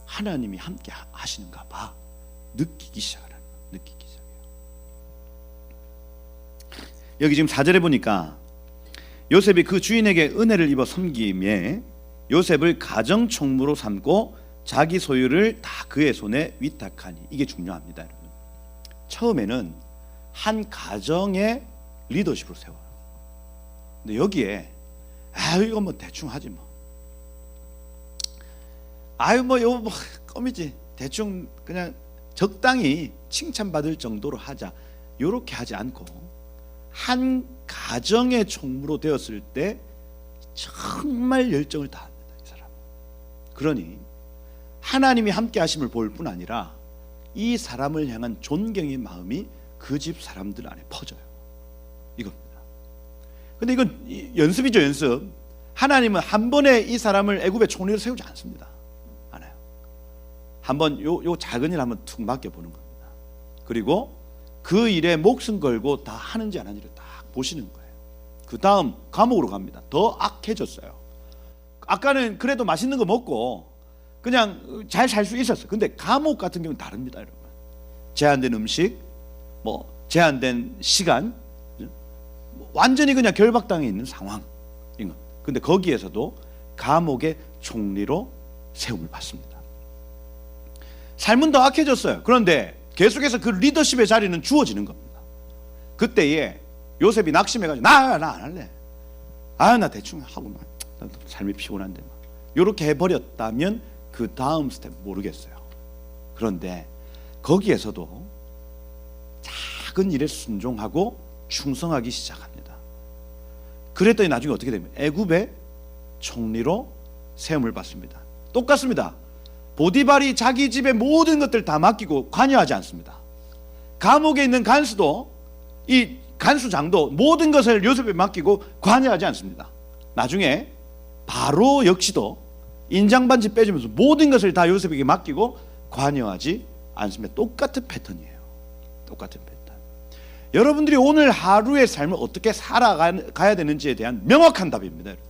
하나님이 함께 하시는가 봐 느끼기 시작해요. 여기 지금 4절에 보니까 요셉이 그 주인에게 은혜를 입어 섬김에 요셉을 가정총무로 삼고 자기 소유를 다 그의 손에 위탁하니, 이게 중요합니다, 여러분. 처음에는 한 가정의 리더십으로 세워요. 근데 여기에 이거 뭐 대충 하지 뭐. 이거 뭐 껌이지. 대충 그냥 적당히 칭찬받을 정도로 하자. 요렇게 하지 않고 한 가정의 총무로 되었을 때 정말 열정을 다합니다, 이 사람. 그러니 하나님이 함께 하심을 볼 뿐 아니라 이 사람을 향한 존경의 마음이 그 집 사람들 안에 퍼져요. 이겁니다. 근데 이건 연습이죠, 연습. 하나님은 한 번에 이 사람을 애굽의 총리로 세우지 않습니다. 안 해요. 한번 요 작은 일 한번 툭 맡겨보는 겁니다. 그리고 그 일에 목숨 걸고 다 하는지 안 하는지를 딱 보시는 거예요. 그 다음 감옥으로 갑니다. 더 악해졌어요. 아까는 그래도 맛있는 거 먹고 그냥 잘 살 수 있었어요. 근데 감옥 같은 경우는 다릅니다, 여러분. 제한된 음식, 뭐 제한된 시간, 완전히 그냥 결박당해 있는 상황인 것. 근데 거기에서도 감옥의 총리로 세움을 받습니다. 삶은 더 악해졌어요. 그런데 계속해서 그 리더십의 자리는 주어지는 겁니다. 그때에 요셉이 낙심해가지고 나 안 할래. 나 대충 하고 막 삶이 피곤한데 막 이렇게 해버렸다면 그 다음 스텝 모르겠어요. 그런데 거기에서도 작은 일에 순종하고 충성하기 시작합니다. 그랬더니 나중에 어떻게 됩니까? 애굽의 총리로 세움을 받습니다. 똑같습니다. 보디발이 자기 집의 모든 것들 다 맡기고 관여하지 않습니다. 감옥에 있는 간수도, 이 간수장도 모든 것을 요셉에 맡기고 관여하지 않습니다. 나중에 바로 역시도 인장반지 빼주면서 모든 것을 다 요셉에게 맡기고 관여하지 않습니다. 똑같은 패턴이에요. 똑같은 패턴. 여러분들이 오늘 하루의 삶을 어떻게 살아가야 되는지에 대한 명확한 답입니다, 여러분.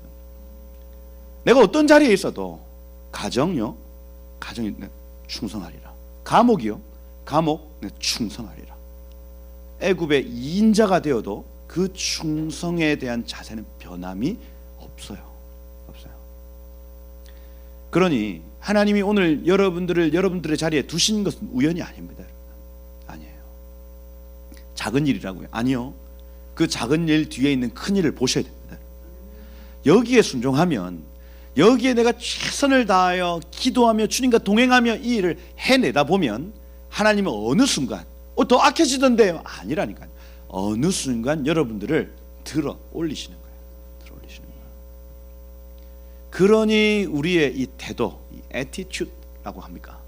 내가 어떤 자리에 있어도 가정이 충성하리라. 감옥이요, 감옥 충성하리라. 애굽의 2인자가 되어도 그 충성에 대한 자세는 변함이 없어요. 그러니 하나님이 오늘 여러분들의 자리에 두신 것은 우연이 아닙니다. 아니에요. 작은 일이라고요? 아니요. 그 작은 일 뒤에 있는 큰 일을 보셔야 됩니다. 여기에 순종하면, 여기에 내가 최선을 다하여 기도하며 주님과 동행하며 이 일을 해내다 보면 하나님은 어느 순간 더 악해지던데요? 아니라니까요. 어느 순간 여러분들을 들어 올리시는 거예요. 들어 올리시는 거예요. 그러니 우리의 이 태도, 이 attitude라고 합니까?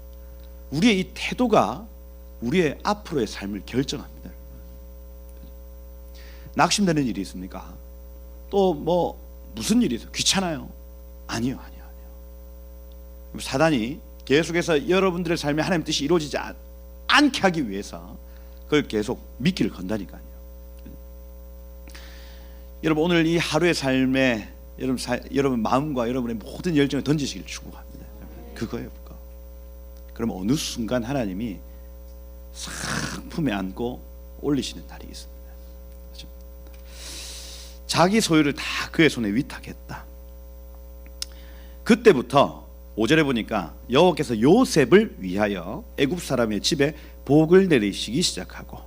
우리의 이 태도가 우리의 앞으로의 삶을 결정합니다. 낙심되는 일이 있습니까? 또 뭐 무슨 일이 있어요? 귀찮아요? 아니요. 사단이 계속해서 여러분들의 삶에 하나님의 뜻이 이루어지지 않게 하기 위해서 그걸 계속 미끼를 건다니까요. 여러분 오늘 이 하루의 삶에 여러분 마음과 여러분의 모든 열정을 던지시길 축복합니다. 그거예요. 그거. 그럼 어느 순간 하나님이 싹 품에 안고 올리시는 날이 있습니다. 자기 소유를 다 그의 손에 위탁했다. 그때부터 5절에 보니까 여호와께서 요셉을 위하여 애굽 사람의 집에 복을 내리시기 시작하고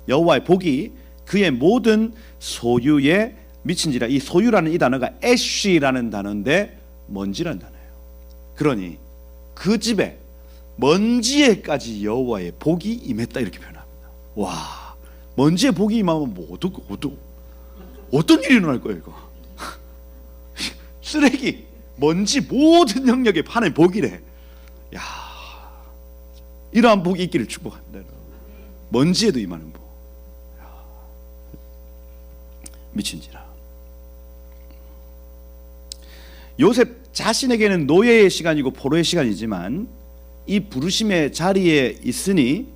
여호와의 복이 그의 모든 소유에 미친지라. 이 소유라는 이 단어가 애쉬라는 단어인데 먼지라는 단어예요. 그러니 그 집에 먼지에까지 여호와의 복이 임했다 이렇게 표현합니다. 와, 먼지에 복이 임하면 뭐 어떤 일이 일어날 거예요 이거. 쓰레기, 먼지 모든 영역에 하나님 복이래. 야, 이러한 복이 있기를 축복합니다. 먼지에도 임하는 복. 미친지라. 요셉 자신에게는 노예의 시간이고 포로의 시간이지만 이 부르심의 자리에 있으니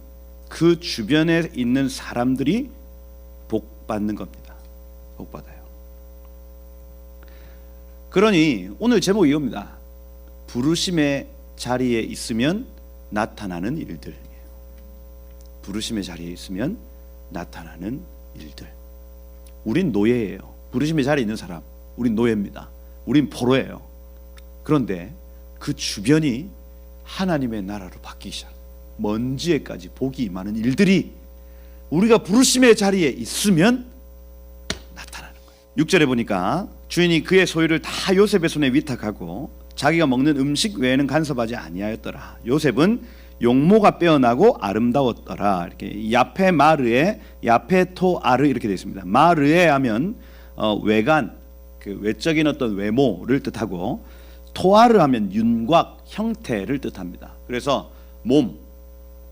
그 주변에 있는 사람들이 복 받는 겁니다. 복 받아요. 그러니 오늘 제목이 이겁니다. 부르심의 자리에 있으면 나타나는 일들. 부르심의 자리에 있으면 나타나는 일들. 우린 노예예요. 부르심의 자리에 있는 사람, 우린 노예입니다. 우린 포로예요. 그런데 그 주변이 하나님의 나라로 바뀌기 시작. 먼지에까지 복이 임하는 일들이 우리가 부르심의 자리에 있으면 나타나는 거예요. 6절에 보니까 주인이 그의 소유를 다 요셉의 손에 위탁하고 자기가 먹는 음식 외에는 간섭하지 아니하였더라. 요셉은 용모가 빼어나고 아름다웠더라. 이렇게 야페 마르에 야페토 아르 이렇게 되어 있습니다. 마르에 하면 외관, 그 외적인 어떤 외모를 뜻하고, 토아르 하면 윤곽, 형태를 뜻합니다. 그래서 몸,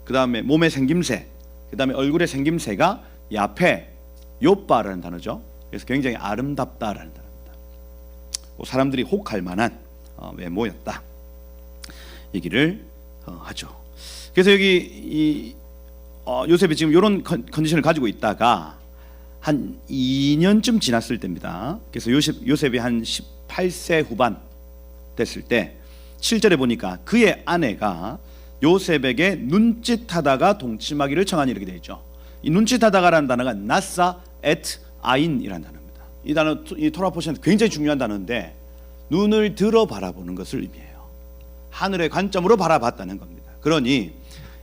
그 다음에 몸의 생김새, 그 다음에 얼굴의 생김새가 야페, 요빠라는 단어죠. 그래서 굉장히 아름답다라는 단어입니다. 사람들이 혹할 만한 외모였다 얘기를 하죠. 그래서 여기 요셉이 지금 이런 컨디션을 가지고 있다가 한 2년쯤 지났을 때입니다. 그래서 요셉이 한 18세 후반 됐을 때 7절에 보니까 그의 아내가 요셉에게 눈짓하다가 동침하기를 청하니 이렇게 되어 있죠. 이 눈짓하다가라는 단어가 나사 에트 아인이라는 단어입니다. 이 단어, 이 토라 포션은 굉장히 중요한 단어인데 눈을 들어 바라보는 것을 의미해요. 하늘의 관점으로 바라봤다는 겁니다. 그러니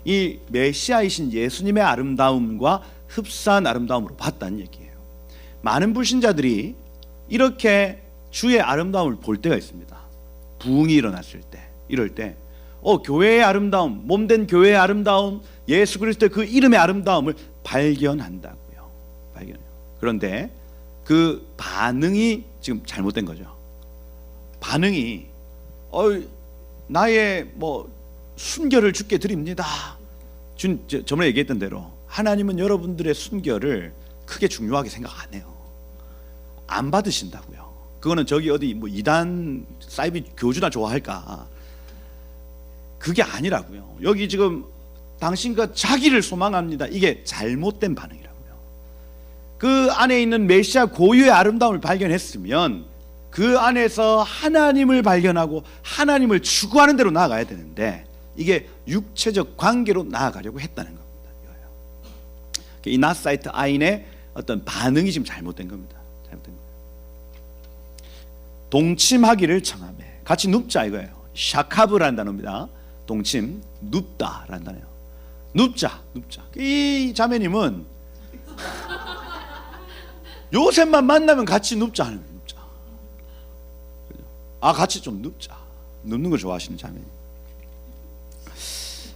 이 메시아이신 예수님의 아름다움과 흡사한 아름다움으로 봤다는 얘기예요. 많은 불신자들이 이렇게 주의 아름다움을 볼 때가 있습니다. 부흥이 일어났을 때, 이럴 때 교회의 아름다움, 몸된 교회의 아름다움, 예수 그리스도의 그 이름의 아름다움을 발견한다고요. 발견해요. 그런데 그 반응이 지금 잘못된 거죠. 반응이 나의 순결을 주께 드립니다. 저번에 얘기했던 대로 하나님은 여러분들의 순결을 크게 중요하게 생각 안 해요. 안 받으신다고요. 그거는 저기 어디 이단 사이비 교주나 좋아할까? 그게 아니라고요. 여기 지금 당신과 자기를 소망합니다. 이게 잘못된 반응이라고요. 그 안에 있는 메시아 고유의 아름다움을 발견했으면 그 안에서 하나님을 발견하고 하나님을 추구하는 대로 나아가야 되는데 이게 육체적 관계로 나아가려고 했다는 겁니다. 이 나사이트 아인의 어떤 반응이 지금 잘못된 겁니다. 잘못된 거예요. 동침하기를 청하며 같이 눕자 이거예요. 샤카브라는 단어입니다. 동침 눕다라는 단어예요. 눕자. 이 자매님은 요셉만 만나면 같이 눕자 하는 거예요. 눕자. 같이 좀 눕자. 눕는 걸 좋아하시는 자매님.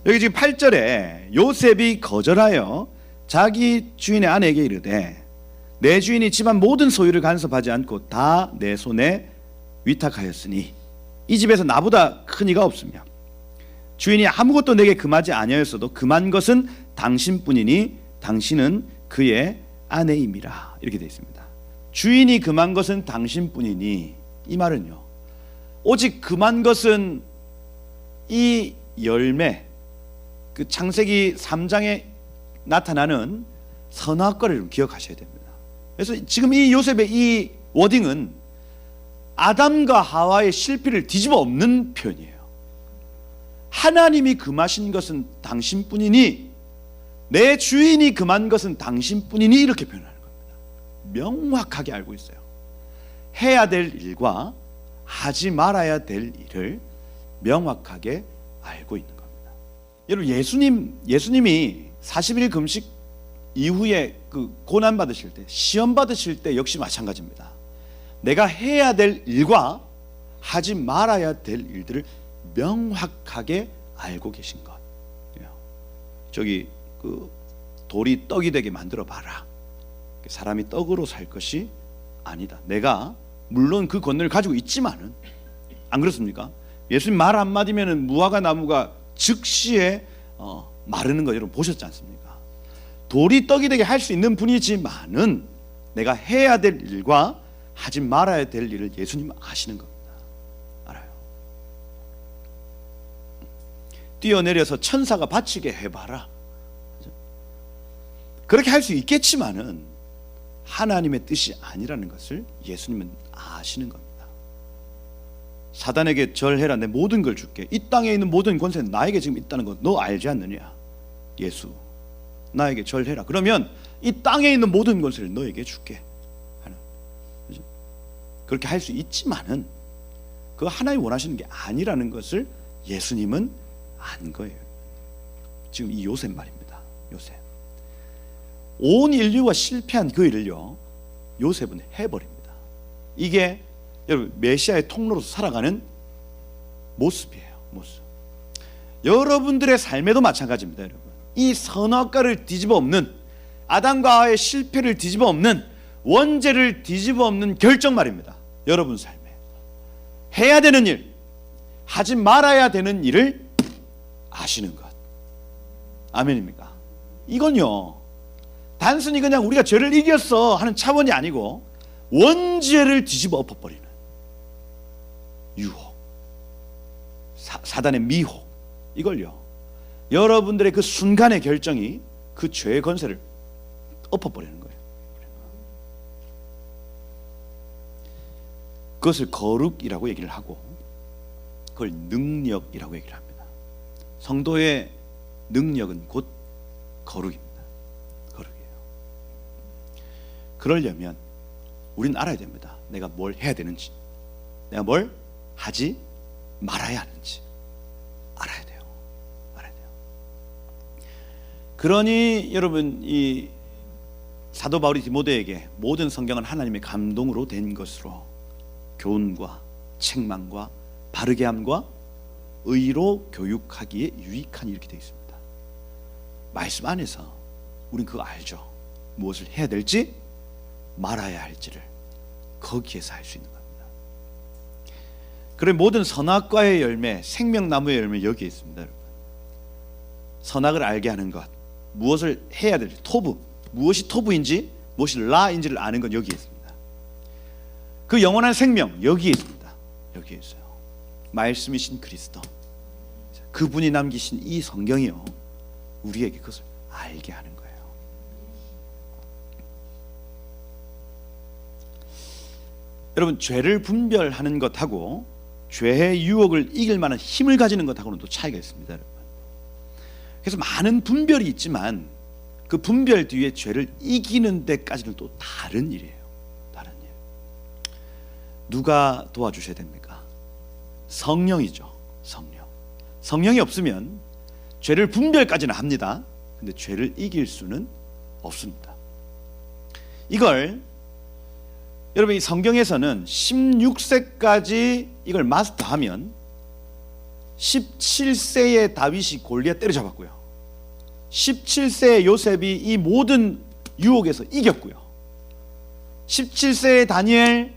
여기 지금 8절에 요셉이 거절하여 자기 주인의 아내에게 이르되 내 주인이 집안 모든 소유를 간섭하지 않고 다 내 손에 위탁하였으니 이 집에서 나보다 큰 이가 없으며 주인이 아무것도 내게 금하지 아니하였어도 금한 것은 당신뿐이니 당신은 그의 아내임이라. 이렇게 되어 있습니다. 주인이 금한 것은 당신뿐이니, 이 말은요, 오직 금한 것은 이 열매, 그 창세기 3장에 나타나는 선악과를 기억하셔야 됩니다. 그래서 지금 이 요셉의 이 워딩은 아담과 하와의 실패를 뒤집어 엎는 표현이에요. 하나님이 금하신 것은 당신뿐이니, 내 주인이 금한 것은 당신뿐이니, 이렇게 표현하는 겁니다. 명확하게 알고 있어요. 해야 될 일과 하지 말아야 될 일을 명확하게 알고 있는 겁니다. 여러분, 예수님이 40일 금식 이후에 그 고난 받으실 때, 시험 받으실 때 역시 마찬가지입니다. 내가 해야 될 일과 하지 말아야 될 일들을 명확하게 알고 계신 것. 저기 그 돌이 떡이 되게 만들어 봐라. 사람이 떡으로 살 것이 아니다. 내가 물론 그 권능을 가지고 있지만은, 안 그렇습니까? 예수님 말 한마디면은 무화과 나무가 즉시에 마르는 거 여러분 보셨지 않습니까? 돌이 떡이 되게 할 수 있는 분이지만은 내가 해야 될 일과 하지 말아야 될 일을 예수님은 아시는 겁니다. 알아요. 뛰어내려서 천사가 바치게 해봐라. 그렇게 할 수 있겠지만은 하나님의 뜻이 아니라는 것을 예수님은 아시는 겁니다. 사단에게 절해라, 내 모든 걸 줄게. 이 땅에 있는 모든 권세는 나에게 지금 있다는 거 너 알지 않느냐? 예수, 나에게 절해라. 그러면 이 땅에 있는 모든 권세를 너에게 줄게 하는. 그렇게 할 수 있지만은 그 하나님 원하시는 게 아니라는 것을 예수님은 안 거예요. 지금 이 요셉 말입니다. 요셉. 온 인류가 실패한 그 일을요, 요셉은 해버립니다. 이게 여러분 메시아의 통로로서 살아가는 모습이에요. 모습. 여러분들의 삶에도 마찬가지입니다. 여러분, 이 선악과를 뒤집어 엎는, 아담과 하와의 실패를 뒤집어 엎는, 원죄를 뒤집어 엎는 결정 말입니다. 여러분 삶에 해야 되는 일, 하지 말아야 되는 일을 아시는 것. 아멘입니까? 이건요, 단순히 그냥 우리가 죄를 이겼어 하는 차원이 아니고 원죄를 뒤집어 엎어버리는 유혹, 사단의 미혹, 이걸요, 여러분들의 그 순간의 결정이 그 죄의 권세를 엎어버리는 거예요. 그것을 거룩이라고 얘기를 하고 그걸 능력이라고 얘기를 합니다. 성도의 능력은 곧 거룩입니다. 그러려면 우리는 알아야 됩니다. 내가 뭘 해야 되는지, 내가 뭘 하지 말아야 하는지 알아야 돼요. 그러니 여러분, 이 사도 바울이 디모데에게 모든 성경은 하나님의 감동으로 된 것으로 교훈과 책망과 바르게 함과 의로 교육하기에 유익하니, 이렇게 되어 있습니다. 말씀 안에서 우리는 그거 알죠. 무엇을 해야 될지 말아야 할지를 거기에서 알 수 있는 겁니다. 그래, 모든 선악과의 열매, 생명나무의 열매 여기에 있습니다. 여러분, 선악을 알게 하는 것, 무엇을 해야 될지, 토부, 무엇이 토부인지 무엇이 라인지를 아는 건 여기에 있습니다. 그 영원한 생명 여기에 있습니다. 여기에 있어요. 말씀이신 그리스도, 그분이 남기신 이 성경이요, 우리에게 그것을 알게 하는 거예요. 여러분, 죄를 분별하는 것하고 죄의 유혹을 이길 만한 힘을 가지는 것하고는 또 차이가 있습니다. 여러분, 그래서 많은 분별이 있지만 그 분별 뒤에 죄를 이기는 데까지는 또 다른 일이에요. 다른 일. 누가 도와주셔야 됩니까? 성령이죠. 성령. 성령이 없으면 죄를 분별까지는 합니다. 근데 죄를 이길 수는 없습니다. 이걸 여러분, 이 성경에서는 16세까지 이걸 마스터하면 17세의 다윗이 골리앗 때려잡았고요, 17세의 요셉이 이 모든 유혹에서 이겼고요, 17세의 다니엘,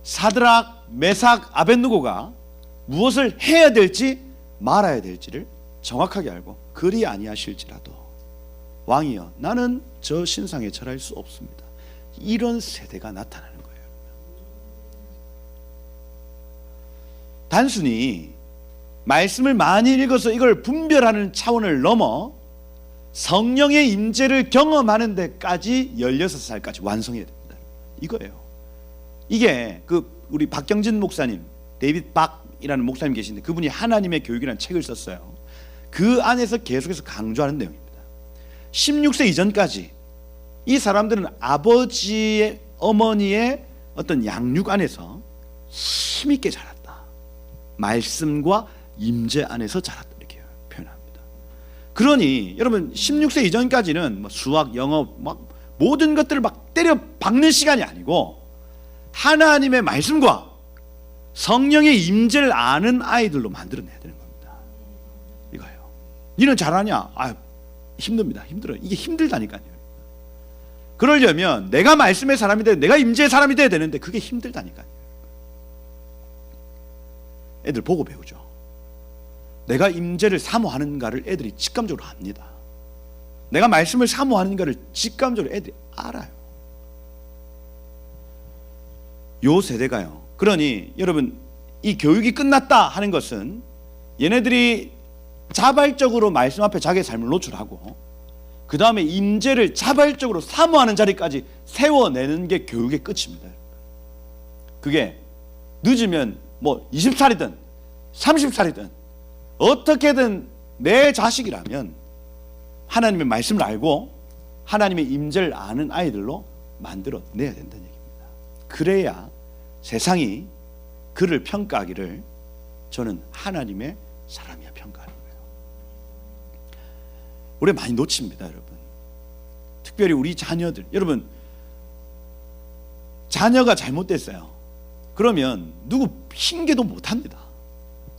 사드락, 메삭, 아벳느고가 무엇을 해야 될지 말아야 될지를 정확하게 알고 그리 아니하실지라도 왕이여 나는 저 신상에 절할 수 없습니다, 이런 세대가 나타나는 거예요. 단순히 말씀을 많이 읽어서 이걸 분별하는 차원을 넘어 성령의 임재를 경험하는 데까지 16살까지 완성해야 됩니다. 이거예요. 이게 우리 박경진 목사님, 데이빗 박이라는 목사님 계신데 그분이 하나님의 교육이라는 책을 썼어요. 그 안에서 계속해서 강조하는 내용입니다. 16세 이전까지 이 사람들은 아버지의, 어머니의 어떤 양육 안에서 힘있게 자랐다, 말씀과 임재 안에서 자랐다, 이렇게 표현합니다. 그러니 여러분 16세 이전까지는 수학, 영어 막 모든 것들을 막 때려 박는 시간이 아니고 하나님의 말씀과 성령의 임재를 아는 아이들로 만들어내야 되는 겁니다. 이거예요. 니는 잘하냐? 힘듭니다. 힘들어요. 이게 힘들다니까요. 그러려면 내가 말씀의 사람이 돼야, 내가 임재의 사람이 돼야 되는데 그게 힘들다니까요. 애들 보고 배우죠. 내가 임재를 사모하는가를 애들이 직감적으로 압니다. 내가 말씀을 사모하는가를 직감적으로 애들이 알아요. 요 세대가요. 그러니 여러분, 이 교육이 끝났다 하는 것은 얘네들이 자발적으로 말씀 앞에 자기의 삶을 노출하고 그 다음에 임재를 자발적으로 사모하는 자리까지 세워내는 게 교육의 끝입니다. 그게 늦으면 뭐 20살이든 30살이든 어떻게든 내 자식이라면 하나님의 말씀을 알고 하나님의 임재를 아는 아이들로 만들어내야 된다는 얘기입니다. 그래야 세상이 그를 평가하기를 저는 하나님의 사람이야 평가하는 거예요. 우리 많이 놓칩니다, 여러분. 특별히 우리 자녀들. 여러분, 자녀가 잘못됐어요. 그러면 누구 핑계도 못합니다.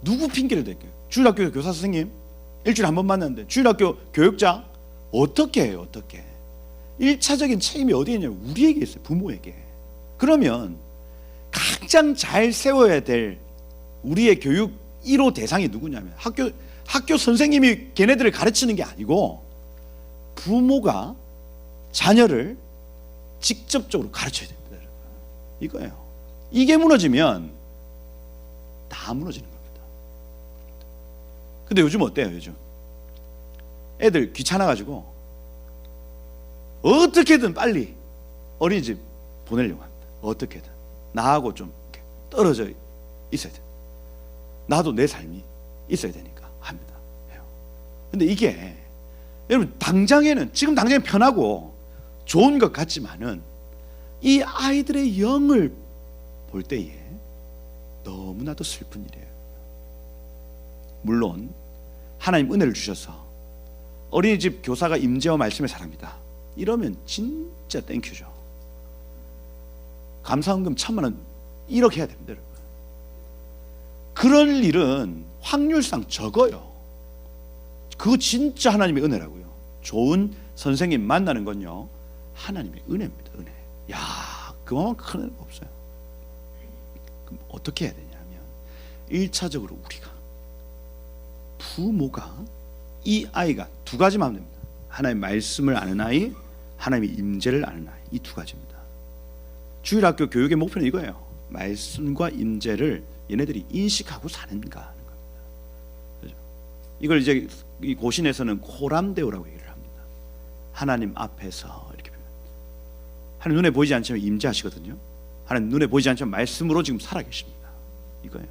누구 핑계를 댈게요? 주일학교 교사 선생님 일주일에 한 번 만났는데 주일학교 교육자 어떻게 해요? 어떻게? 1차적인 책임이 어디에 있냐면 우리에게 있어요. 부모에게. 그러면 가장 잘 세워야 될 우리의 교육 1호 대상이 누구냐면 학교 선생님이 걔네들을 가르치는 게 아니고 부모가 자녀를 직접적으로 가르쳐야 됩니다. 이거예요. 이게 무너지면 다 무너지는 겁니다. 근데 요즘 어때요? 요즘 애들 귀찮아가지고 어떻게든 빨리 어린이집 보내려고 합니다. 어떻게든 나하고 좀 떨어져 있어야 돼. 나도 내 삶이 있어야 되니까 합니다. 근데 이게 여러분 지금 당장에 편하고 좋은 것 같지만은 이 아이들의 영을 볼 때에 너무나도 슬픈 일이에요. 물론 하나님 은혜를 주셔서 어린이집 교사가 임재와 말씀의 사람이다 이러면 진짜 땡큐죠. 감사원금 1,000만 원 1억 해야 됩니다, 여러분. 그럴 일은 확률상 적어요. 그거 진짜 하나님의 은혜라고요. 좋은 선생님 만나는 건요 하나님의 은혜입니다. 은혜. 야, 그만큼 큰 은혜가 없어요. 그럼 어떻게 해야 되냐면 1차적으로 우리가 부모가 이 아이가 두 가지만 하면 됩니다. 하나님의 말씀을 아는 아이, 하나님의 임재를 아는 아이, 이 두 가지입니다. 주일학교 교육의 목표는 이거예요. 말씀과 임재를 얘네들이 인식하고 사는가 하는 겁니다. 그렇죠? 이걸 이제 이 고신에서는 코람데오라고 얘기를 합니다. 하나님 앞에서 이렇게 하나님 눈에 보이지 않지만 임재하시거든요. 하나님 눈에 보이지 않지만 말씀으로 지금 살아계십니다. 이거예요.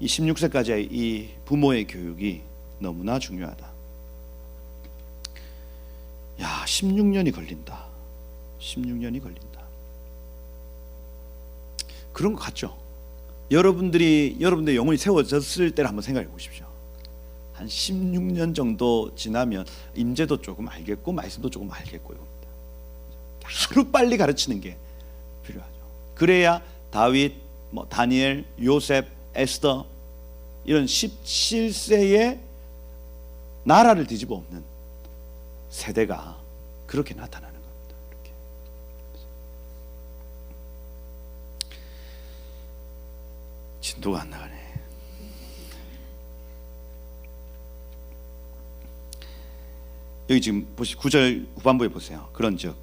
이 16세까지의 이 부모의 교육이 너무나 중요하다. 야, 16년이 걸린다. 16년이 걸린다. 그런 것 같죠? 여러분들의 영혼이 세워졌을 때를 한번 생각해 보십시오. 한 16년 정도 지나면 임재도 조금 알겠고 말씀도 조금 알겠고요. 하루 빨리 가르치는 게 필요하죠. 그래야 다윗, 다니엘, 요셉, 에스더 이런 17세의 나라를 뒤집어 엎는 세대가 그렇게 나타나는 겁니다. 이렇게. 진도가 안 나가네. 여기 지금 9절 후반부에 보세요. 그런즉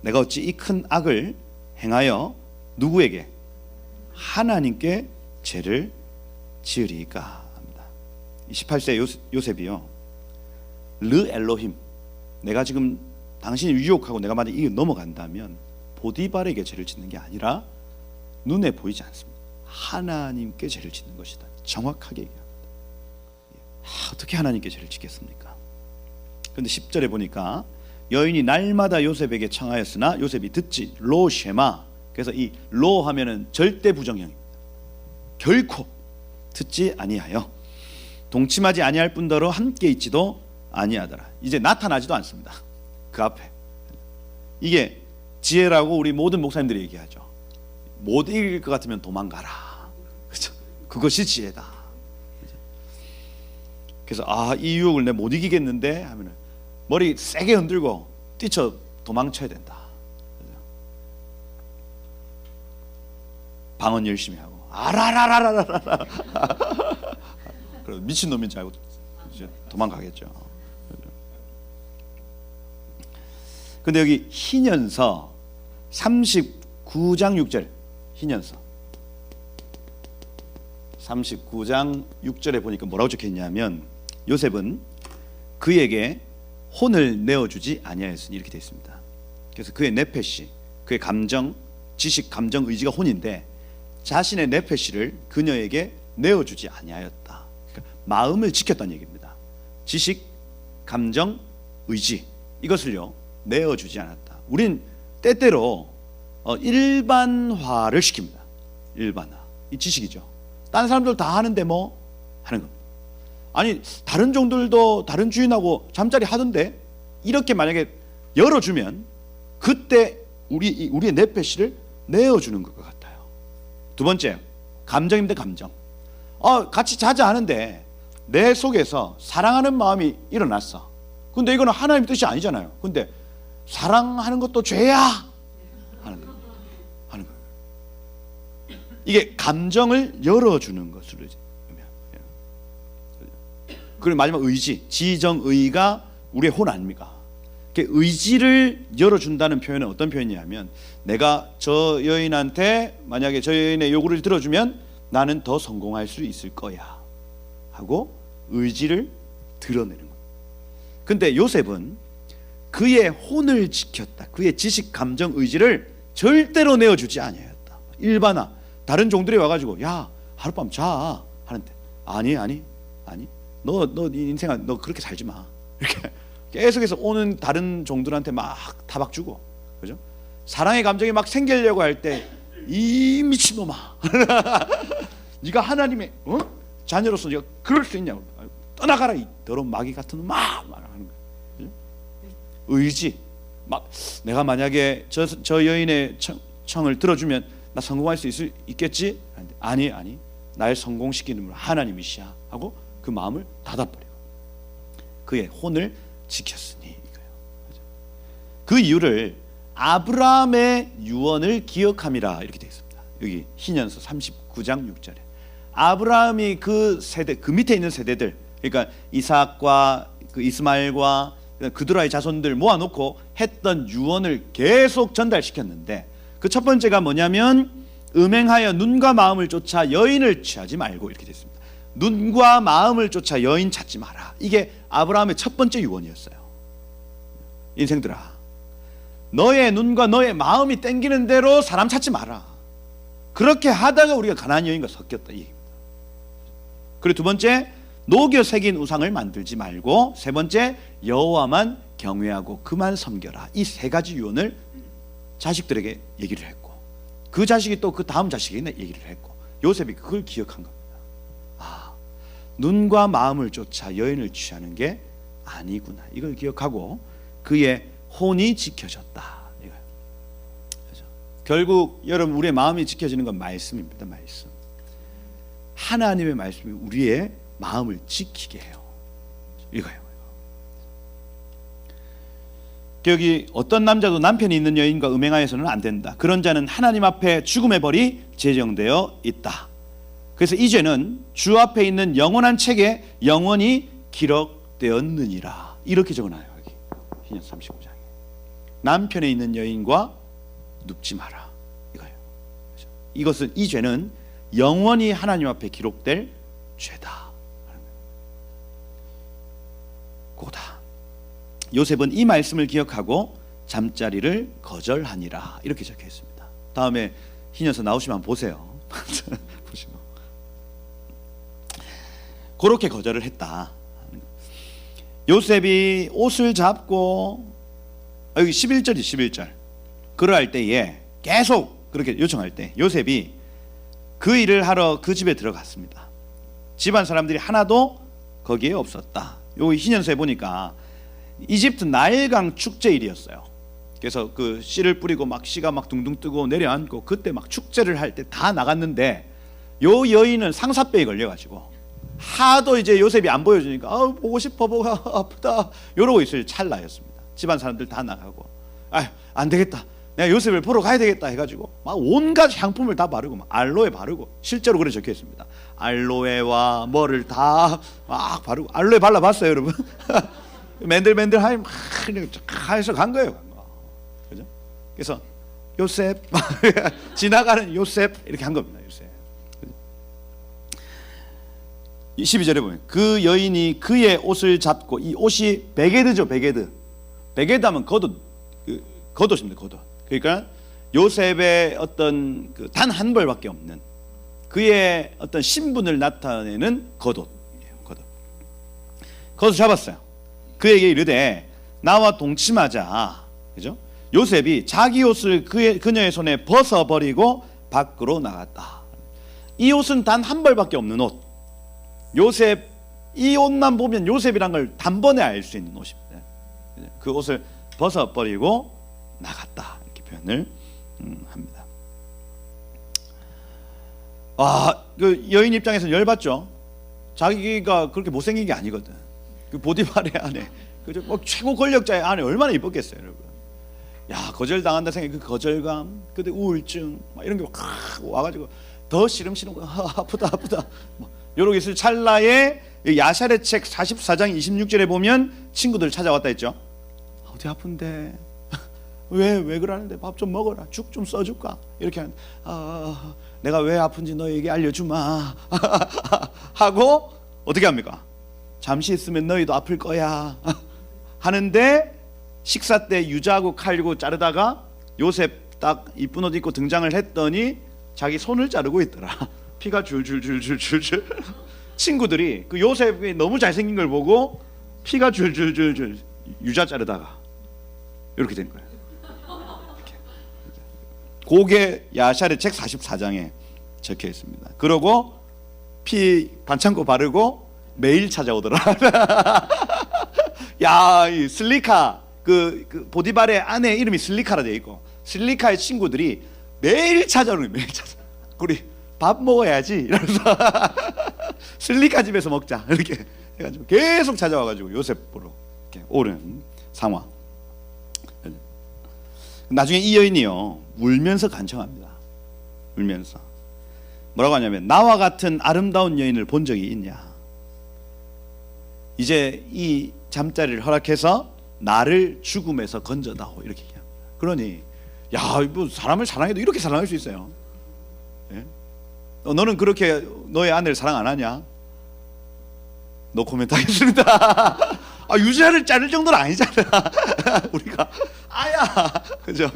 내가 어찌 이 큰 악을 행하여 누구에게? 하나님께 죄를 지으리까 합니다. 18세 요셉이요, 르 엘로힘, 내가 지금 당신이 유혹하고 내가 만약 이게 넘어간다면 보디발에게 죄를 짓는 게 아니라 눈에 보이지 않습니다. 하나님께 죄를 짓는 것이다. 정확하게 얘기합니다. 어떻게 하나님께 죄를 짓겠습니까? 그런데 10절에 보니까 여인이 날마다 요셉에게 청하였으나 요셉이 듣지 로 쉐마. 그래서 이 로 하면은 절대 부정형입니다. 결코 듣지 아니하여 동침하지 아니할 뿐더러 함께 있지도 아니하더라. 이제 나타나지도 않습니다. 그 앞에. 이게 지혜라고 우리 모든 목사님들이 얘기하죠. 못 이길 것 같으면 도망가라. 그렇죠? 그것이 지혜다. 그래서 이 유혹을 내가 못 이기겠는데 하면은 머리 세게 흔들고 뛰쳐 도망쳐야 된다. 방언 열심히 하고 아라라라라라라. 그래서 미친 놈인 줄 알고 이제 도망가겠죠. 근데 여기 희년서 39장 6절, 희년서 39장 6절에 보니까 뭐라고 적혀있냐면 요셉은 그에게 혼을 내어주지 아니하였으니 이렇게 되어 있습니다. 그래서 그의 네페시, 그의 감정, 지식, 감정, 의지가 혼인데 자신의 네페시를 그녀에게 내어주지 아니하였다. 그러니까 마음을 지켰다는 얘기입니다. 지식, 감정, 의지 이것을요 내어주지 않았다. 우린 때때로 일반화를 시킵니다. 일반화. 이 지식이죠. 다른 사람들 다 하는데 뭐 하는 겁니다. 아니 다른 종들도 다른 주인하고 잠자리 하던데 이렇게 만약에 열어주면 그때 우리의 네페시를 내어주는 것 같아요. 두 번째, 감정입니다. 감정. 같이 자자 하는데 내 속에서 사랑하는 마음이 일어났어. 근데 이거는 하나님 뜻이 아니잖아요. 근데 사랑하는 것도 죄야 하는 거예요. 이게 감정을 열어주는 것으로 의미합니다. 그리고 마지막 의지, 지정의가 우리의 혼 아닙니까? 의지를 열어준다는 표현은 어떤 표현이냐면 내가 저 여인한테 만약에 저 여인의 요구를 들어주면 나는 더 성공할 수 있을 거야 하고 의지를 드러내는 거예요. 근데 요셉은 그의 혼을 지켰다. 그의 지식, 감정, 의지를 절대로 내어주지 아니하였다. 일반화. 다른 종들이 와가지고 야 하룻밤 자 하는데 아니 너 인생아 너 그렇게 살지 마. 이렇게 계속해서 오는 다른 종들한테 막 타박 주고, 그죠? 사랑의 감정이 막 생기려고 할 때 이 미친놈아 네가 하나님의 자녀로서 네가 그럴 수 있냐고, 떠나가라 이 더러운 마귀 같은 놈아 말하는 거예요. 의지, 막 내가 만약에 저 여인의 청을 들어주면 나 성공할 수 있겠지? 아니 날 성공시키는 분 하나님이시야 하고 그 마음을 닫아버려요. 그의 혼을 지켰으니 이거예요. 그 이유를 아브라함의 유언을 기억함이라 이렇게 되어 있습니다. 여기 희년서 39장 6절에 아브라함이 그 세대, 그 밑에 있는 세대들, 그러니까 이삭과 그 이스마엘과 그들의 자손들 모아놓고 했던 유언을 계속 전달시켰는데 그 첫 번째가 뭐냐면 음행하여 눈과 마음을 쫓아 여인을 취하지 말고 이렇게 됐습니다. 눈과 마음을 쫓아 여인 찾지 마라. 이게 아브라함의 첫 번째 유언이었어요. 인생들아, 너의 눈과 너의 마음이 땡기는 대로 사람 찾지 마라. 그렇게 하다가 우리가 가나안 여인과 섞였다 이 얘기입니다. 그리고 두 번째, 녹여 새긴 우상을 만들지 말고, 세 번째, 여호와만 경외하고 그만 섬겨라. 이 세 가지 유언을 자식들에게 얘기를 했고, 그 자식이 또 그 다음 자식에게 얘기를 했고, 요셉이 그걸 기억한 겁니다. 아, 눈과 마음을 쫓아 여인을 취하는 게 아니구나, 이걸 기억하고 그의 혼이 지켜졌다. 이거예요. 그렇죠? 결국 여러분, 우리의 마음이 지켜지는 건 말씀입니다. 말씀. 하나님의 말씀이 우리의 마음을 지키게 해요. 이거예요. 여기 어떤 남자도 남편이 있는 여인과 음행하여서는 안 된다. 그런 자는 하나님 앞에 죽음의 벌이 제정되어 있다. 그래서 이 죄는 주 앞에 있는 영원한 책에 영원히 기록되었느니라. 이렇게 적어놔요. 여기 신약 39장에. 남편에 있는 여인과 눕지 마라. 이거예요. 이것은, 이 죄는 영원히 하나님 앞에 기록될 죄다. 고다. 요셉은 이 말씀을 기억하고 잠자리를 거절하니라. 이렇게 적혀 있습니다. 다음에 흰여서 나오시면 한번 보세요. 보시면 그렇게 거절을 했다. 요셉이 옷을 잡고, 여기 11절이 11절. 그러할 때에 계속 그렇게 요청할 때 요셉이 그 일을 하러 그 집에 들어갔습니다. 집안 사람들이 하나도 거기에 없었다. 여기 흰연서에 보니까 이집트 나일강 축제일이었어요. 그래서 그 씨를 뿌리고 막 씨가 막 둥둥 뜨고 내려앉고, 그때 막 축제를 할 때 다 나갔는데, 요 여인은 상사병에 걸려가지고 하도 이제 요셉이 안 보여주니까 보고 싶어, 보고 아프다 이러고 있을 찰나였습니다. 집안 사람들 다 나가고, 안 되겠다, 내가 요셉을 보러 가야 되겠다 해가지고 막 온갖 향품을 다 바르고, 막 알로에 바르고, 실제로 그래 적혀 있습니다. 알로에와 뭐를 다 막 바르고, 알로에 발라봤어요 여러분? 맨들맨들하니 막 해서 간 거예요. 그죠? 그래서 요셉 지나가는 요셉 이렇게 한 겁니다. 요셉. 12절에 보면 그 여인이 그의 옷을 잡고, 이 옷이 베게드죠. 베게드 하면 겉옷, 겉옷입니다. 겉옷. 그러니까 요셉의 어떤 단 한 벌밖에 없는 그의 어떤 신분을 나타내는 겉옷이에요. 겉옷 잡았어요. 그에게 이르되 나와 동침하자. 그죠? 요셉이 자기 옷을 그녀의 손에 벗어버리고 밖으로 나갔다. 이 옷은 단 한 벌밖에 없는 옷. 요셉, 이 옷만 보면 요셉이란 걸 단번에 알 수 있는 옷입니다. 그 옷을 벗어버리고 나갔다. 이렇게 표현을 합니다. 그 여인 입장에서는 열받죠. 자기가 그렇게 못생긴 게 아니거든. 그 보디발의 아내, 그죠? 뭐 최고 권력자의 아내 얼마나 이뻤겠어요, 여러분. 야, 거절당한다 생각해. 그 거절감, 그때 우울증, 막 이런 게 막 와가지고 더 시름시름, 아프다. 뭐 이러고 있을 찰나에 야샬의 책 44장 26절에 보면 친구들 찾아왔다 했죠. 어디 아픈데? 왜 그러는데? 밥 좀 먹어라. 죽 좀 써줄까? 이렇게 하는데, 내가 왜 아픈지 너에게 알려주마 하고 어떻게 합니까? 잠시 있으면 너희도 아플 거야 하는데, 식사 때 유자하고 칼고 자르다가 요셉 딱 이쁜 옷 입고 등장을 했더니 자기 손을 자르고 있더라. 피가 줄줄줄줄줄줄. 친구들이 그 요셉이 너무 잘생긴 걸 보고 피가 줄줄줄줄, 유자 자르다가 이렇게 된 거예요. 그게 야샬의 책 44장에 적혀 있습니다. 그러고 피 반창고 바르고 매일 찾아오더라. 야, 이 슬리카, 그 보디발의 아내 이름이 슬리카라 되어 있고, 슬리카의 친구들이 매일 찾아오는 거예요. 매일 찾아. 우리 밥 먹어야지 이러면서 슬리카 집에서 먹자 이렇게 해가지고 계속 찾아와가지고 요셉 보러 이렇게 오는 상황. 나중에 이 여인이요, 울면서 간청합니다. 울면서 뭐라고 하냐면, 나와 같은 아름다운 여인을 본 적이 있냐? 이제 이 잠자리를 허락해서 나를 죽음에서 건져다오, 이렇게 얘기합니다. 그러니 야, 뭐 사람을 사랑해도 이렇게 사랑할 수 있어요? 예? 너는 그렇게 너의 아내를 사랑 안 하냐? 노 코멘트 하겠습니다. 유자를 자를 정도는 아니잖아. 우리가 그죠?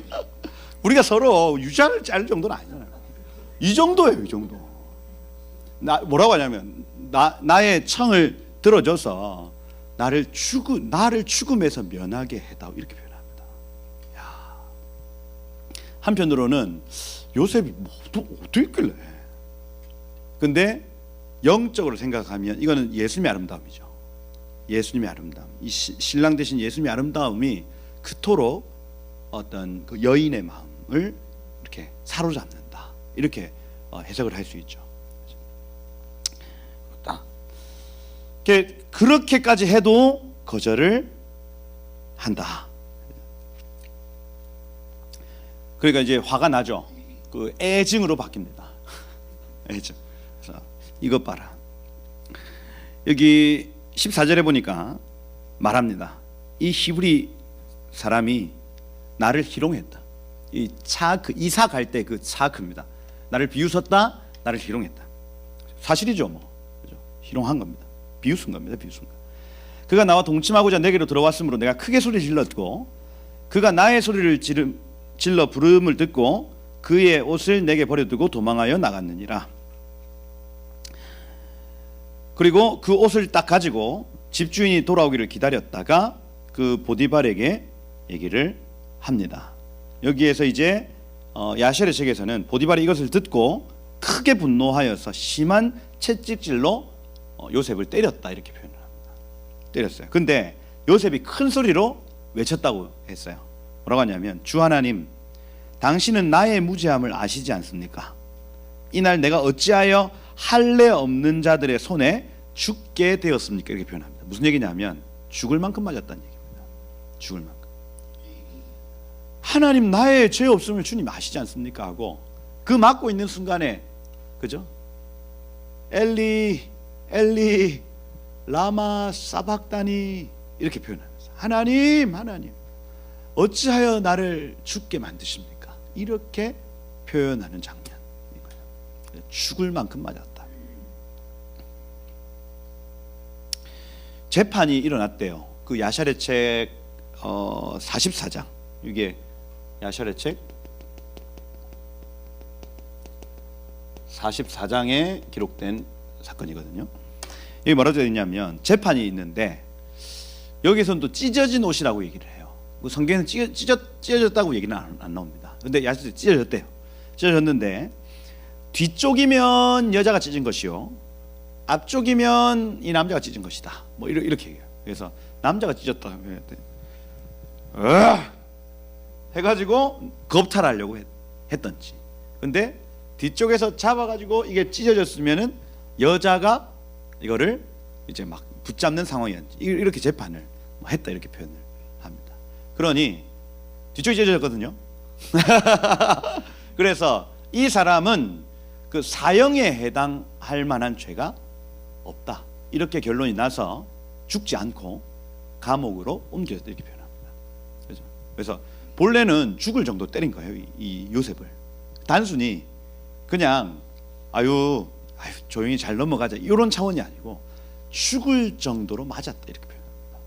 우리가 서로 유자를 자를 정도는 아니잖아요. 이 정도예요, 이 정도. 뭐라고 하냐면, 나의 청을 들어줘서 나를 죽음에서 면하게 해다오, 이렇게 표현합니다. 야. 한편으로는 요셉이 뭐 어떻게 있길래? 근데 영적으로 생각하면 이거는 예수님의 아름다움이죠. 예수님의 아름다움. 이 신랑 되신 예수님의 아름다움이 그토록 어떤 그 여인의 마음을 이렇게 사로잡는다. 이렇게 해석을 할 수 있죠. 그렇게까지 해도 거절을 한다. 그러니까 이제 화가 나죠. 그 애증으로 바뀝니다. 애증. 그래서 이것 봐라. 여기 14절에 보니까 말합니다. 이 히브리 사람이 나를 희롱했다. 이 차크, 이사 갈 때 그 차크입니다. 나를 비웃었다, 나를 희롱했다. 사실이죠, 뭐. 그죠? 희롱한 겁니다. 비웃은 겁니다. 비웃은 거. 그가 나와 동침하고자 내게로 들어왔으므로 내가 크게 소리 질렀고 그가 나의 소리를 질러 부름을 듣고 그의 옷을 내게 버려두고 도망하여 나갔느니라. 그리고 그 옷을 딱 가지고 집주인이 돌아오기를 기다렸다가 그 보디발에게 얘기를 합니다. 여기에서 이제 야셀의 책에서는 보디발이 이것을 듣고 크게 분노하여서 심한 채찍질로 요셉을 때렸다 이렇게 표현을 합니다. 때렸어요. 근데 요셉이 큰 소리로 외쳤다고 했어요. 뭐라고 하냐면 주 하나님, 당신은 나의 무죄함을 아시지 않습니까? 이날 내가 어찌하여 할례 없는 자들의 손에 죽게 되었습니까? 이렇게 표현합니다. 무슨 얘기냐면 죽을 만큼 맞았다는 얘기입니다. 죽을 만큼. 하나님 나의 죄 없음을 주님 아시지 않습니까? 하고 그 맞고 있는 순간에 그죠? 엘리 엘리 라마 사박다니 이렇게 표현합니다. 하나님 어찌하여 나를 죽게 만드십니까? 이렇게 표현하는 장면인 거예요. 죽을 만큼 맞았다. 재판이 일어났대요. 그 야샬의 책 44장. 이게 야샬의 책 44장에 기록된 사건이거든요. 여기 뭐라고 되어 있냐면 재판이 있는데 여기서는 또 찢어진 옷이라고 얘기를 해요. 성경에는 찢어졌다고 얘기는 안 나옵니다. 근데 야샬이 찢어졌대요. 찢어졌는데 뒤쪽이면 여자가 찢은 것이요 앞쪽이면 이 남자가 찢은 것이다. 뭐 이렇게 얘기해요. 그래서 남자가 찢었다 해가지고 겁탈하려고 했던지. 근데 뒤쪽에서 잡아가지고 이게 찢어졌으면은 여자가 이거를 이제 막 붙잡는 상황이었는지 이렇게 재판을 했다 이렇게 표현을 합니다. 그러니 뒤쪽이 찢어졌거든요. 그래서 이 사람은 그 사형에 해당할 만한 죄가 없다 이렇게 결론이 나서 죽지 않고 감옥으로 옮겨졌다 이렇게 표현합니다. 그래서 본래는 죽을 정도 때린 거예요. 이 요셉을 단순히 그냥 아유 조용히 잘 넘어가자 이런 차원이 아니고 죽을 정도로 맞았다 이렇게 표현합니다.